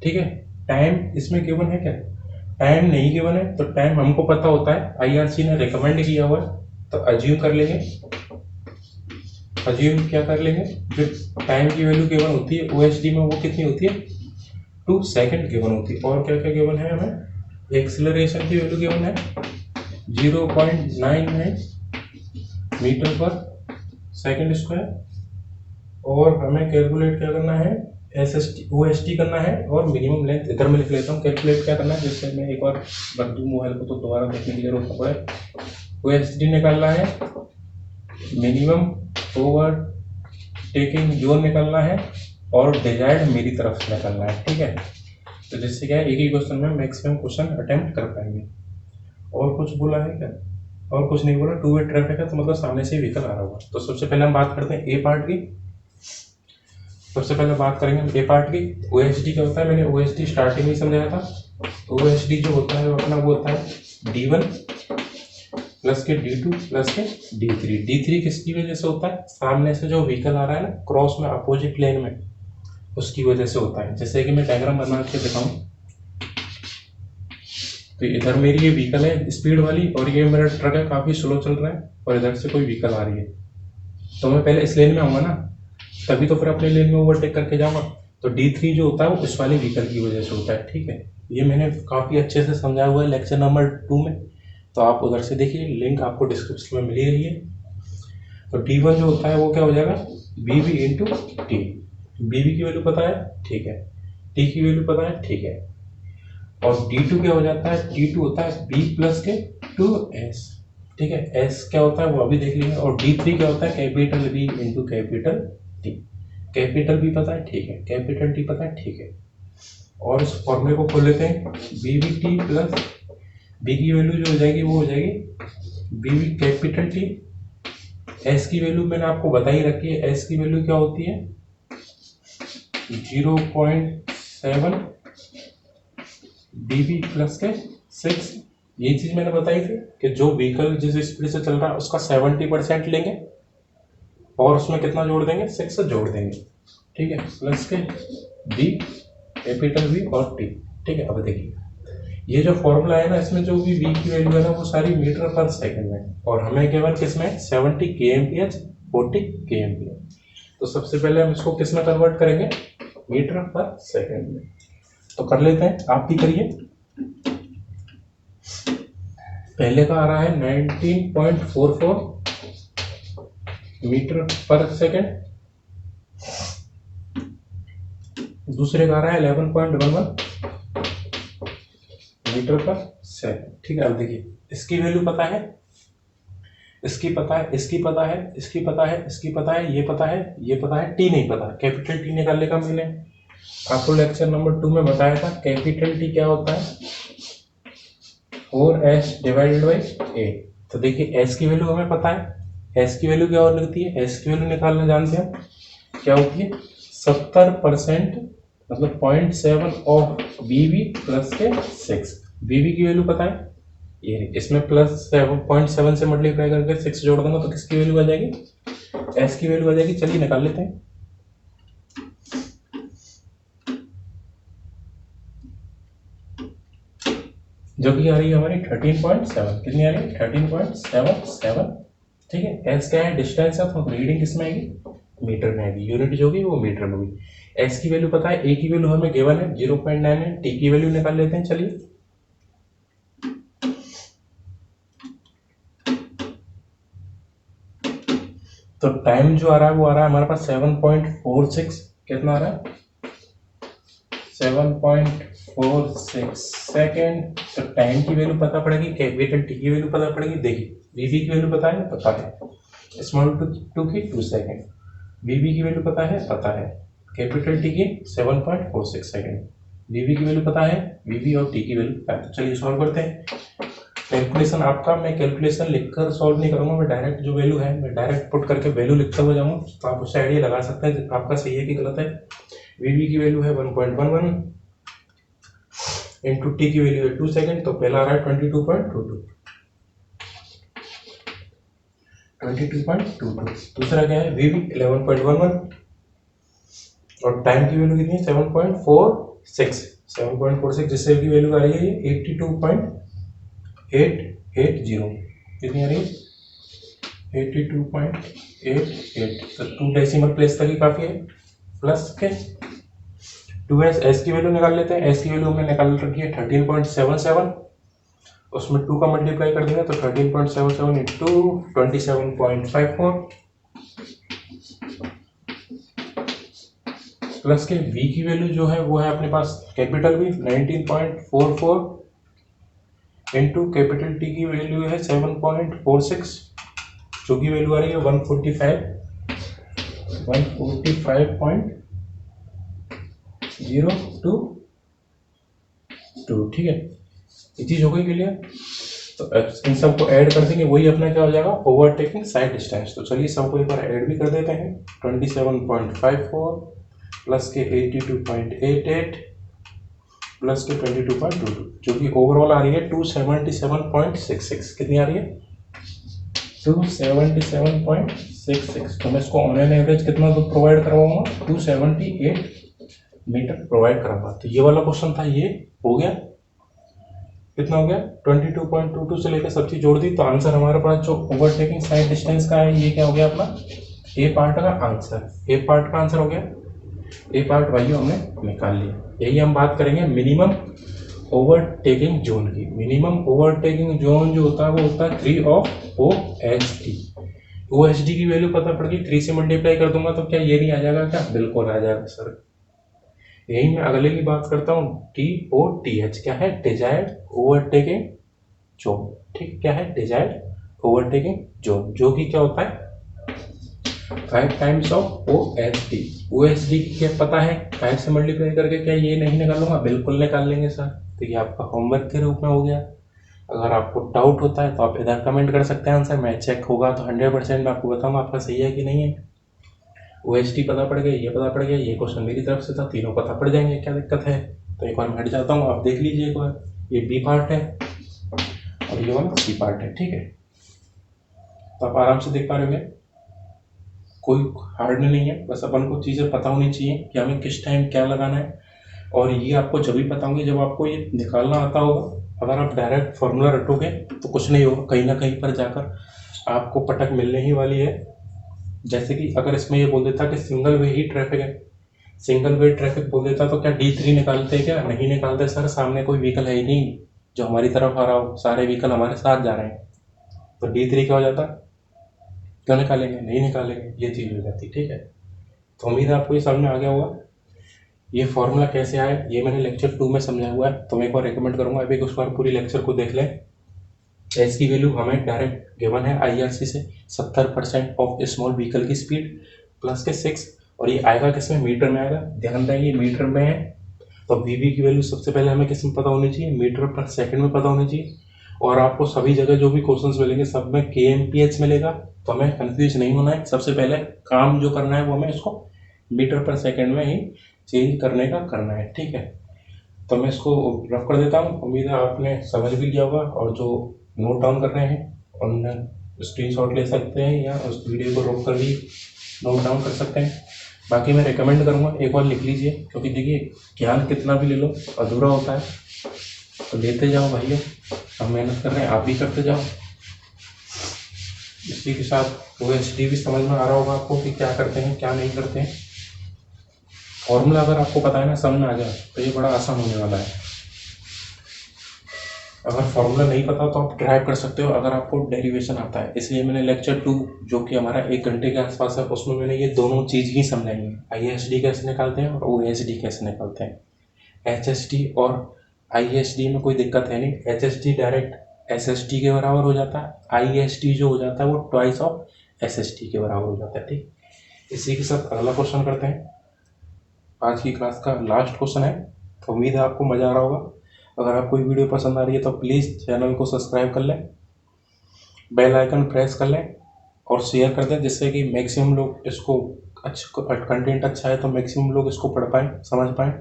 ठीक है। टाइम इसमें गिवन है क्या? टाइम नहीं गिवन है, तो टाइम हमको पता होता है, IRC ने रिकमेंड किया हुआ है, तो अज्यूम कर लेंगे। अज्यूम क्या कर लेंगे? जो टाइम की वैल्यू गिवन होती है OSD में, वो कितनी होती है? 2 सेकंड गिवन होती है। और क्या क्या गिवन है हमें? एक्सेलरेशन की वैल्यू गिवन है 0.99 मीटर पर सेकंड स्क्वायर, और हमें कैलकुलेट क्या करना है? OSD करना है, और मिनिमम लेंथ इधर में लिख लेता हूँ। कैलकुलेट क्या करना है, जिससे मैं एक बार रख दूँ मोबाइल को तो दोबारा देखने की जरूरत ना पड़े। OSD निकालना है, मिनिमम ओवरटेकिंग जोन निकालना है, और डिजायर्ड मेरी तरफ से निकालना है, ठीक है। तो जिससे क्या है, एक ही क्वेश्चन में मैक्सिमम क्वेश्चन अटेम्प्ट कर पाएंगे। और कुछ बोला है क्या? और कुछ नहीं बोला। टू वे ट्रैफिक है, तो मतलब सामने से व्हीकल आ रहा होगा। तो सबसे पहले हम बात करते हैं ए पार्ट की। सबसे पहले बात करेंगे हम ए पार्ट की। OSD क्या होता है? मैंने OSD स्टार्टिंग में समझाया था। OSD जो होता है वो अपना वो होता है D1 प्लस के D2 प्लस के D3। D3 किसकी वजह से होता है? सामने से जो व्हीकल आ रहा है ना, क्रॉस में अपोजिट लेन में, उसकी वजह से होता है। जैसे कि मैं डायग्राम बना के दिखाऊं, तो इधर मेरी ये व्हीकल है स्पीड वाली, और ये मेरा ट्रक है काफ़ी स्लो चल रहा है, और इधर से कोई व्हीकल आ रही है, तो मैं पहले इस लेन में आऊँगा ना, तभी तो फिर अपने लेन में ओवरटेक करके जाऊँगा। तो D3 जो होता है वो इस वाली व्हीकल की वजह से होता है, ठीक है। ये मैंने काफ़ी अच्छे से समझाया हुआ है लेक्चर नंबर 2 में, तो आप उधर से देखिए, लिंक आपको डिस्क्रिप्शन में मिल ही रही है। तो D1 जो होता है वो क्या हो जाएगा? BB into T. BB की वैल्यू पता है, ठीक है। T की वैल्यू पता है, ठीक है। और D2 क्या हो जाता है? D2 होता है B प्लस के 2S, ठीक है। S क्या होता है वो अभी देख लेंगे। और D3 क्या होता है? Capital B into capital T। Capital B पता है, ठीक है। कैपिटल T पता है, ठीक है। और इस फॉर्मूले को खोल लेते हैं, BBT प्लस B की वैल्यू जो हो जाएगी वो हो जाएगी BB कैपिटल T। S की वैल्यू मैंने आपको बता ही रखी है। S की वैल्यू क्या होती है? 0.7 DB प्लस के 6। ये चीज मैंने बताई थी कि जो व्हीकल जिस स्पीड से चल रहा है उसका 70% लेंगे, और उसमें कितना जोड़ देंगे? 6 जोड़ देंगे, ठीक है। प्लस के B कैपिटल B और T, ठीक है। अब देखिए, ये जो फॉर्मूला है ना, इसमें जो भी V की वैल्यू है ना, वो सारी मीटर पर सेकंड में, और हमें केवल किसमें? 70 kmph 40 kmph। तो सबसे पहले हम इसको किस में कन्वर्ट करेंगे? मीटर पर सेकंड में। तो कर लेते हैं, आप भी करिए। पहले का आ रहा है 19.44 मीटर पर सेकंड, दूसरे का आ रहा है 11.11 मीटर पर सेकंड, ठीक है। अब देखिए, इसकी वैल्यू पता है, इसकी पता है, इसकी पता है, इसकी पता है, इसकी पता है, ये पता है, ये पता है, T नहीं पता। कैपिटल T निकालने का मैंने आपको लेक्चर नंबर 2 में बताया था। कैपिटल T क्या होता है? 4S divided by A। तो देखिए, S की वैल्यू हमें पता है। S की वैल्यू क्या और लगती है? S की वैल्यू निकालना जानते हैं, क्या होती है? 70%, मतलब 0.7 ऑफ BB प्लस के 6। BB की वैल्यू पता है, ये इसमें +7.7 से मल्टीप्लाई करके 6 जोड़ दूंगा तो किसकी वैल्यू आ जाएगी, एस की वैल्यू आ जाएगी। चलिए निकाल लेते हैं। जो कि आ रही है हमारी 13.7, कितनी आ रही है 13.77। ठीक है, एस क्या है, डिस्टेंस है, तो रीडिंग किसमें आएगी, मीटर में आएगी। यूनिट जो होगी वो मीटर में होगी। एस की वैल्यू पता है, ए की वैल्यू हमें गिवन है 0.9 है, टी की वैल्यू निकाल लेते हैं। चलिए तो टाइम जो आ रहा है वो आ रहा है हमारे पास 7.46, कितना आ रहा है 7.46 सेकेंड। तो टाइम की वैल्यू पता पड़ेगी, कैपिटल टी की वैल्यू पता पड़ेगी। देखिए वीवी की वैल्यू पता है ना, पता है, स्मॉल टू की 2 सेकेंड, वीवी की वैल्यू पता है, कैपिटल टी की 7.46 सेकेंड, वीवी की वैल्यू पता है, वीवी और टी की वैल्यू पता है। तो चलिए सॉल्व करते हैं। कैलकुलेशन आपका, मैं कैलकुलेशन लिखकर सॉल्व नहीं करूंगा, मैं डायरेक्ट जो वैल्यू है मैं डायरेक्ट पुट करके वैल्यू लिखता हुआ जाऊंगा, तो आप उससे आइडिया लगा सकते हैं आपका सही है कि गलत है। वीवी की वैल्यू है 1.11 इंटू टी की वैल्यू है 2 सेकेंड, तो पहला आ रहा है 22.22, 22.22। दूसरा क्या है, वीवी 11.11 और टाइम की वैल्यू कितनी है 7.46, 7.46 जिससे की वैल्यू आ रही है 82.880, कितनी आ रही है 82.88। तो 2 डेसिमल प्लेस तक ही काफी है। प्लस के 2s, एस की वैल्यू निकाल लेते हैं। एस की वैल्यू हमने निकाल रखी है 13.77, उसमें 2 का मल्टीप्लाई कर देंगे तो 13.77 इंटू 27.54 प्लस के v की वैल्यू जो है वो है अपने पास capital V 19.44 into capital T की वैल्यू है 7.46, जो की वैल्यू आ रही है 145.022। ठीक है, ये चीज हो गई क्लियर। तो इन सबको ऐड कर देंगे, वही अपना क्या हो जाएगा, ओवरटेकिंग साइड डिस्टेंस। तो चलिए सबको एक बार ऐड भी कर देते हैं। 27.54 प्लस के 82.88 प्लस के 22.22, जो कि ओवरऑल आ रही है 277.66। कितनी आ रही है 277.66। तो मैं इसको ऑन एन एवरेज कितना प्रोवाइड करवाऊंगा, 278 मीटर प्रोवाइड कराऊंगा। तो ये वाला क्वेश्चन था, ये हो गया। कितना हो गया 22.22 से लेकर सब चीज जोड़ दी, तो आंसर हमारे पास जो ओवरटेकिंग साइड डिस्टेंस का है ये क्या हो गया अपना, ए पार्ट का आंसर, ए पार्ट का आंसर हो गया। ए पार्ट वैल्यू हमने निकाल लिया। यही हम बात करेंगे मिनिमम ओवरटेकिंग जोन की। मिनिमम ओवरटेकिंग जोन जो होता है वो होता है 3 ऑफ OHD। OHD की वैल्यू पता पड़ गई, 3 से मल्टीप्लाई कर दूंगा तो क्या ये नहीं आ जाएगा, क्या बिल्कुल आ जाएगा सर। यही मैं अगले की बात करता हूँ, DOTH क्या है, डिजायर्ड ओवरटेकिंग जोन। ठीक, क्या है डिजायर्ड ओवरटेकिंग जोन, जो कि क्या होता है 5 टाइम्स ऑफ OHD। OHD की क्या पता है, 5 से मल्टीप्लाई करके क्या ये नहीं निकालूंगा, बिल्कुल निकाल लेंगे सर। तो ये आपका होमवर्क के रूप में हो गया। अगर आपको डाउट होता है तो आप इधर कमेंट कर सकते हैं आंसर, मैं चेक होगा तो 100% मैं आपको बताऊंगा आपका सही है कि नहीं है। OHD पता पड़ गया, ये पता पड़ गया, ये क्वेश्चन मेरी तरफ से था, तीनों पता पड़ जाएंगे, क्या दिक्कत है। तो एक बार मैं हट जाता हूँ, आप देख लीजिए एक बार। ये बी पार्ट है और ये वाला सी पार्ट है। ठीक है, तो आप आराम से देख पा रहे होंगे, कोई हार्ड नहीं है, बस अपन को चीज़ें पता होनी चाहिए कि हमें किस टाइम क्या लगाना है। और ये आपको जब भी पता होंगे जब आपको ये निकालना आता होगा। अगर आप डायरेक्ट फॉर्मूला रटोगे तो कुछ नहीं होगा, कहीं ना कहीं पर जाकर आपको पटक मिलने ही वाली है। जैसे कि अगर इसमें ये बोल देता कि सिंगल वे ही ट्रैफिक है, सिंगल वे ट्रैफिक बोल देता तो क्या D3 निकालते, क्या नहीं निकालते सर, सामने कोई व्हीकल है ही नहीं जो हमारी तरफ आ रहा हो, सारे व्हीकल हमारे साथ जा रहे हैं, तो D3 क्या हो जाता, क्यों निकालेंगे, नहीं निकालेंगे, ये चीज़ हो जाती। ठीक है, तो उम्मीद है आपको ये समझ में आ गया होगा। ये फॉर्मूला कैसे आए ये मैंने लेक्चर 2 में समझाया हुआ है, तो मैं एक बार रिकमेंड करूंगा अभी उस बार पूरी लेक्चर को देख लें। एस की वैल्यू हमें डायरेक्ट गिवन है IRC से 70% ऑफ स्मॉल व्हीकल की स्पीड प्लस के 6, और ये आएगा किसमें, मीटर में आएगा। ध्यान दें ये मीटर में है, तो वीवी की वैल्यू सबसे पहले हमें किस में पता होनी चाहिए, मीटर पर सेकंड में पता होनी चाहिए। और आपको सभी जगह जो भी क्वेश्चंस मिलेंगे सब में kmph मिलेगा, तो हमें कंफ्यूज नहीं होना है। सबसे पहले काम जो करना है वो हमें इसको मीटर पर सेकंड में ही चेंज करने का करना है। ठीक है, तो मैं इसको रफ कर देता हूँ। उम्मीद है आपने समझ भी लिया होगा, और जो नोट डाउन कर रहे हैं उन स्क्रीनशॉट ले सकते हैं या उस वीडियो को रोक कर भी नोट डाउन कर सकते हैं। बाकी मैं रिकमेंड करूँगा एक बार लिख लीजिए, क्योंकि देखिए ज्ञान कितना भी ले लो अधूरा होता है, तो लेते जाओ भाइयों। हम मेहनत कर रहे हैं, आप भी करते जाओ। इसी के साथ OSD भी समझ में आ रहा होगा आपको कि क्या करते हैं क्या नहीं करते हैं। फॉर्मूला अगर आपको पता है ना, समझ में आ जाए, तो ये बड़ा आसान होने वाला है। अगर फॉर्मूला नहीं पता तो आप ड्राइव कर सकते हो अगर आपको डेरिवेशन आता है। इसलिए मैंने लेक्चर 2 जो कि हमारा 1 घंटे के आसपास है, उसमें मैंने ये दोनों चीज़ ही समझाई है। ISD कैसे निकालते हैं और OSD कैसे निकालते हैं। HSD और ISD में कोई दिक्कत है नहीं। HSD डायरेक्ट SSD के बराबर हो जाता है, ISD जो हो जाता है वो ट्वाइस ऑफ SSD के बराबर हो जाता है। ठीक, इसी के साथ अगला क्वेश्चन करते हैं। आज की क्लास का लास्ट क्वेश्चन है, तो उम्मीद है आपको मज़ा आ रहा होगा। अगर आपको ये वीडियो पसंद आ रही है तो प्लीज़ चैनल को सब्सक्राइब कर लें, बेल आइकन प्रेस कर लें और शेयर कर दें, जिससे कि मैक्सिमम लोग इसको कंटेंट अच्छा है तो मैक्सिमम लोग इसको पढ़ पाएँ, समझ पाएँ।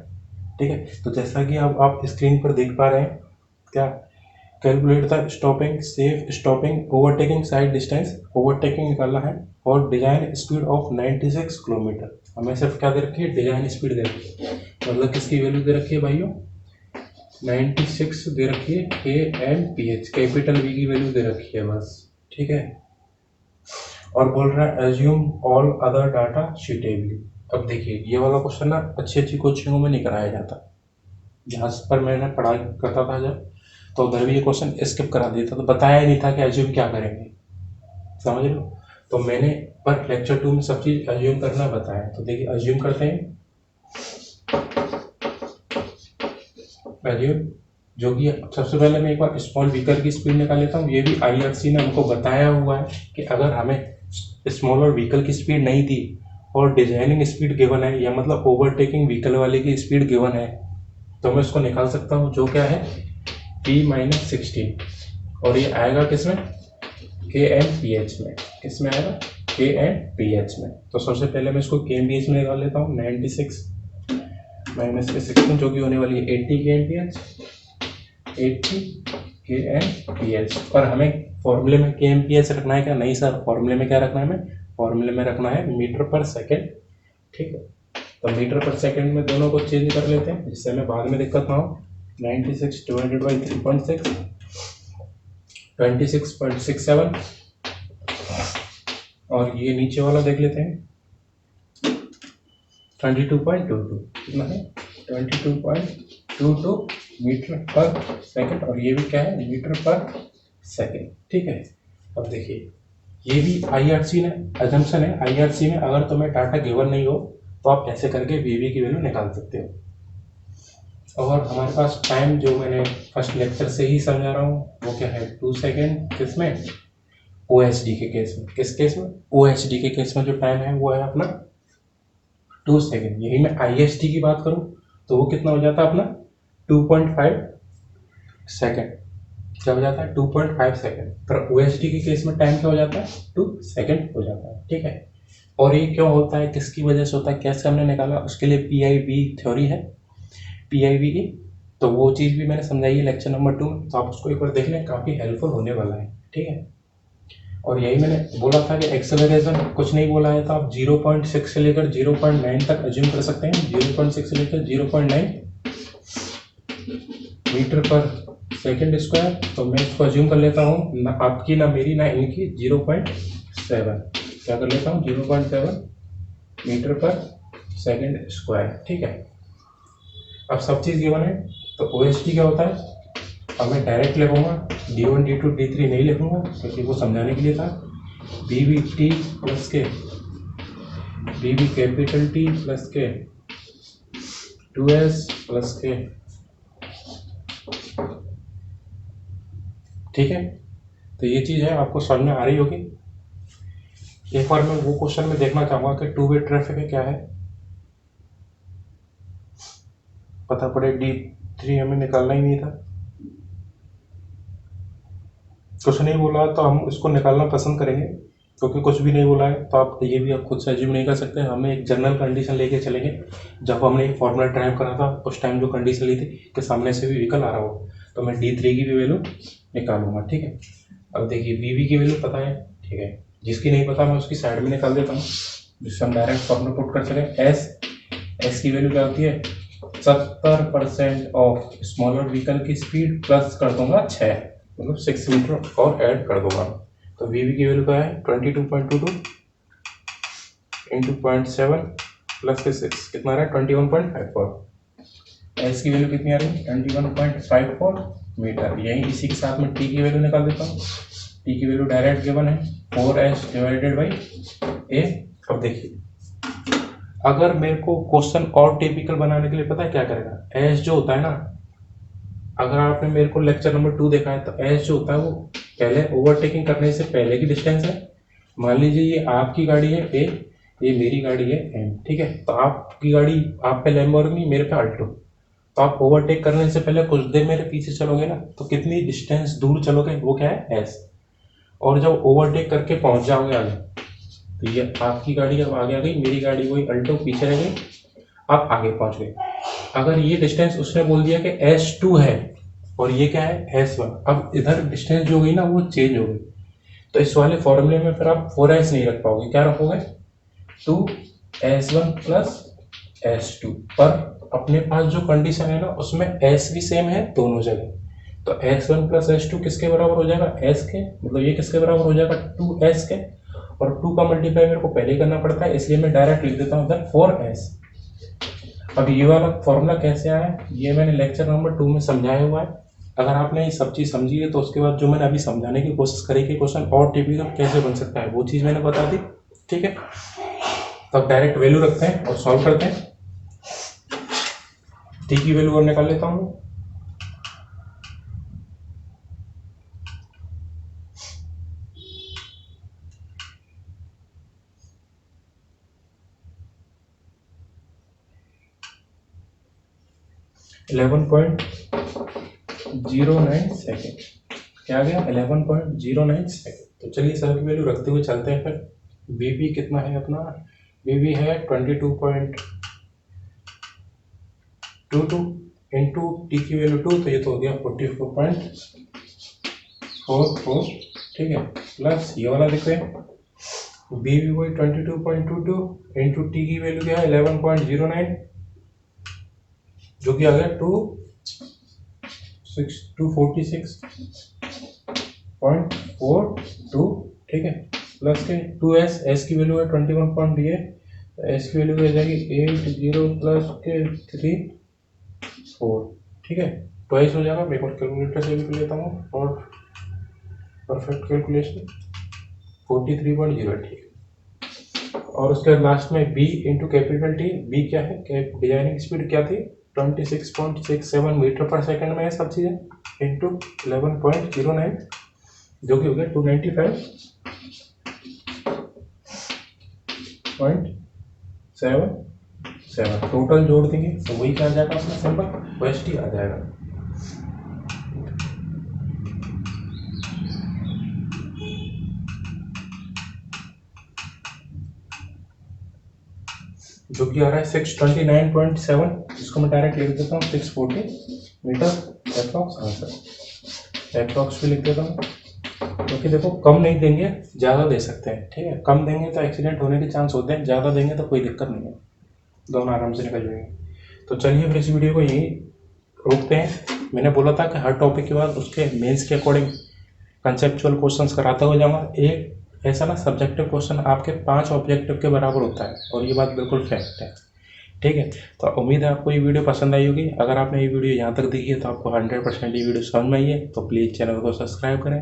ठीक है, तो जैसा कि अब आप स्क्रीन पर देख पा रहे हैं, क्या calculate the stopping safe stopping overtaking side distance, overtaking निकालना है, और डिजाइन स्पीड ऑफ 96 किलोमीटर। हमें सिर्फ क्या दे रखी है, डिजाइन स्पीड दे रखी है, मतलब किसकी वैल्यू दे रखी है भाइयों, 96 दे रखी है, kmph कैपिटल V की वैल्यू दे रखी है बस। ठीक है, और बोल रहा है assume all other data suitably. अब देखिए ये वाला क्वेश्चन ना अच्छी अच्छी कोचिंगों में नहीं कराया जाता। जहाँ पर मैंने पढ़ाई करता था जब, तो उधर भी ये क्वेश्चन स्किप करा देता, तो बताया ही नहीं था कि एज्यूम क्या करेंगे, समझ लो। तो मैंने पर लेक्चर 2 में सब चीज़ एज्यूम करना बताया। तो देखिए एज्यूम करते हैं, एज्यूम जो कि सबसे पहले मैं एक बार स्मॉल व्हीकल की स्पीड निकाल लेता हूँ। ये भी IRC ने हमको बताया हुआ है कि अगर हमें स्मॉलर व्हीकल की स्पीड नहीं थी और डिजाइनिंग स्पीड गिवन है, या मतलब ओवरटेकिंग व्हीकल वाले की स्पीड गिवन है, तो मैं उसको निकाल सकता हूँ, जो क्या है P-16, और ये आएगा किसमें, kmph में। किसमें आएगा, kmph में। तो सबसे पहले मैं इसको kmph में निकाल लेता हूँ। 96 माइनस के 16 जो कि होने वाली है 80 kmph, 80 kmph। और हमें फॉर्मूले में kmph रखना है क्या, नहीं सर, फॉर्मूले में क्या रखना है, हमें फॉर्मूले में रखना है मीटर पर सेकेंड। ठीक है, तो मीटर पर सेकेंड में दोनों को चेंज कर लेते हैं, जिससे हमें बाद में दिक्कत ना हो। 96 डिवाइडेड बाई 3.6, 26.67, और ये नीचे वाला देख लेते हैं 22.22। कितना है, 22.22 मीटर पर सेकंड, और ये भी क्या है, मीटर पर सेकंड। ठीक है, अब देखिए ये भी IRC ने अजम्पशन है। IRC में अगर तुम्हें डाटा गिवन नहीं हो तो आप ऐसे करके VV की वैल्यू निकाल सकते हो। और हमारे पास टाइम जो मैंने फर्स्ट लेक्चर से ही समझा रहा हूँ, वो क्या है, 2 सेकेंड। किसमें, OSD के केस में। किस केस में, OSD के केस में जो टाइम है वो है अपना 2 सेकेंड। यही मैं ISD की बात करूँ तो वो कितना हो जाता है अपना 2.5 सेकेंड। क्या हो जाता है, 2.5 सेकेंड। पर OSD के केस में टाइम क्या हो जाता है, 2 सेकेंड हो जाता है। ठीक है, और ये क्यों होता है, किसकी वजह से होता है, कैसे हमने निकाला, उसके लिए PIV थ्योरी है, PIV। तो वो चीज़ भी मैंने समझाई है लेक्चर नंबर 2 में, तो आप उसको एक बार देख लें, काफ़ी हेल्पफुल होने वाला है। ठीक है, और यही मैंने बोला था कि एक्सेलरेशन कुछ नहीं बोला है, तो आप 0.6 से लेकर 0.9 तक अज्यूम कर सकते हैं। 0.6 से लेकर 0.9 मीटर पर सेकेंड स्क्वायर। तो मैं इसको अज्यूम कर लेता हूँ, ना आपकी ना मेरी ना इनकी, 0.7। क्या कर लेता हूँ, 0.7 मीटर पर सेकेंड स्क्वायर। ठीक है, अब सब चीज़ गिवन है, तो OSD क्या होता है, अब मैं डायरेक्ट लिखूंगा, D1 D2 D3 नहीं लिखूंगा क्योंकि वो समझाने के लिए था। BBT प्लस के, BB कैपिटल T प्लस के, 2S प्लस के। ठीक है, तो ये चीज़ है, आपको समझ में आ रही होगी। एक बार मैं वो क्वेश्चन में देखना चाहूँगा कि 2 वे ट्रैफिक है क्या है, पता पड़े। D3 हमें निकालना ही नहीं था, कुछ नहीं बोला तो हम इसको निकालना पसंद करेंगे। क्योंकि कुछ भी नहीं बोला है, तो आप ये भी आप खुद से अज्यूम नहीं कर सकते। हमें एक जनरल कंडीशन लेके चलेंगे। जब हमने ये फॉर्मूला ड्राइव करा था उस टाइम जो कंडीशन ली थी कि सामने से भी व्हीकल आ रहा हो, तो मैं D3 की भी वैल्यू निकालूंगा। ठीक है, अब देखिए VV की वैल्यू पता है, ठीक है, जिसकी नहीं पता मैं उसकी साइड में निकाल देता हूँ, जिससे हम डायरेक्ट फॉर्मूला पुट कर सकें। एस की वैल्यू क्या होती है, 70% ऑफ स्मॉलर व्हीकल की स्पीड प्लस कर दूंगा 6, मतलब 6 मीटर और ऐड कर दूंगा। तो VV की वैल्यू क्या है, 22.22 इंटू 0.7 प्लस के 6 कितना आ रहा है, 21.54। एस की वैल्यू कितनी आ रही है, 21.54 मीटर। यही इसी के साथ में टी की वैल्यू निकाल देता हूँ। टी की वैल्यू डायरेक्ट गिवन है 4s डिवाइडेड बाई ए। अब देखिए, अगर मेरे को क्वेश्चन और टिपिकल बनाने के लिए पता है क्या करेगा, एस जो होता है ना, अगर आपने मेरे को लेक्चर नंबर 2 देखा है तो एस जो होता है वो पहले ओवरटेकिंग करने से पहले की डिस्टेंस है। मान लीजिए ये आपकी गाड़ी है ए, ये मेरी गाड़ी है एम, ठीक है, तो आपकी गाड़ी, आप पे लैम्बोर्गिनी, मेरे पे अल्टो, तो आप ओवरटेक करने से पहले कुछ देर मेरे पीछे चलोगे ना, तो कितनी डिस्टेंस दूर चलोगे, वो क्या है, एस। और जब ओवरटेक करके पहुंच जाओगे आगे, तो ये आपकी गाड़ी अब आगे आ गई, मेरी गाड़ी वही अल्टो पीछे रह गई, आप आगे पहुंच गए। अगर ये डिस्टेंस उसने बोल दिया कि S2 है और ये क्या है, S1, अब इधर डिस्टेंस जो गई ना वो चेंज हो गई, तो इस वाले फॉर्मूले में फिर आप 4s नहीं रख पाओगे, क्या रखोगे, 2s1 प्लस S2। पर अपने पास जो कंडीशन है ना उसमें s भी सेम है दोनों जगह, तो S1 प्लस S2 किसके बराबर हो जाएगा, s के, मतलब ये किसके बराबर हो जाएगा, 2s के, और 2 का मल्टीप्लाई मेरे को पहले करना पड़ता है, इसलिए मैं डायरेक्ट लिख देता हूँ इधर 4s। अब ये वाला फॉर्मूला कैसे आया, ये मैंने लेक्चर नंबर 2 में समझाया हुआ है। अगर आपने ये सब चीज़ समझी है तो उसके बाद जो मैंने अभी समझाने की कोशिश करी कि क्वेश्चन और टिपिकल कैसे बन सकता है, वो चीज़ मैंने बता दी। ठीक है, तो अब डायरेक्ट वैल्यू रखते हैं और सॉल्व करते हैं। टी की वैल्यू और निकाल लेता हूँ। (11.09 सेकेंड, क्या आ गया, 11.09 सेकेंड। तो चलिए सर की वैल्यू रखते हुए चलते हैं। फिर बीबी कितना है अपना, बीबी है 22.22 इंटू टी की वैल्यू 2, तो ये तो हो गया 44.44, ठीक है, प्लस ये वाला देखते हैं, बीबी वही 22.22 इंटू टी की वैल्यू क्या है 11.09, जो कि आ गया 246.42, ठीक है, प्लस के 2s, एस की वैल्यू है 21.8, एस की वैल्यू आ जाएगी 80 प्लस के 34, ठीक है, ट्वाइस हो जाएगा। मैं कैलकुलेटर से भी कर लेता हूँ और परफेक्ट कैलकुलेशन 43.0, ठीक है। और उसके बाद लास्ट में B into capital T, B क्या है, डिजाइनिंग स्पीड क्या थी, 26.67 मीटर पर सेकंड में है सब चीज़ें, इंटू 11.09, जो कि हो गया 295.77। टोटल जोड़ देंगे तो वही क्या आ जाएगा अपना सिंपल OST आ जाएगा। जो कि आ रहा है 629.7, इसको मैं डायरेक्ट लिख देता हूँ 640 मीटर एप्रॉक्स आंसर। एप्रॉक्स भी लिख देता हूँ, क्योंकि देखो कम नहीं देंगे, ज़्यादा दे सकते हैं, ठीक है, कम देंगे तो एक्सीडेंट होने के चांस होते हैं, ज़्यादा देंगे तो कोई दिक्कत नहीं है, दोनों आराम से निकल जाएंगे। तो चलिए फिर इस वीडियो को यहीं रोकते हैं। मैंने बोला था कि हर टॉपिक के बाद उसके मेंस के अकॉर्डिंग कंसेप्चुअल क्वेश्चंस कराता हुआ जाऊँगा। एक ऐसा ना सब्जेक्टिव क्वेश्चन आपके 5 ऑब्जेक्टिव के बराबर होता है, और ये बात बिल्कुल फैक्ट है, ठीक है। तो उम्मीद है आपको ये वीडियो पसंद आई होगी। अगर आपने ये वीडियो यहाँ तक देखी है तो आपको 100% ये वीडियो समझ में आई है, तो प्लीज़ चैनल को सब्सक्राइब करें,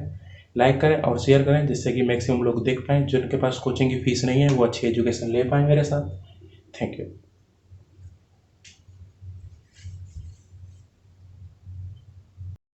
लाइक करें और शेयर करें, जिससे कि मैक्सिमम लोग देख पाएँ, जिनके पास कोचिंग की फीस नहीं है वो अच्छी एजुकेशन ले पाएँ मेरे साथ। Thank you.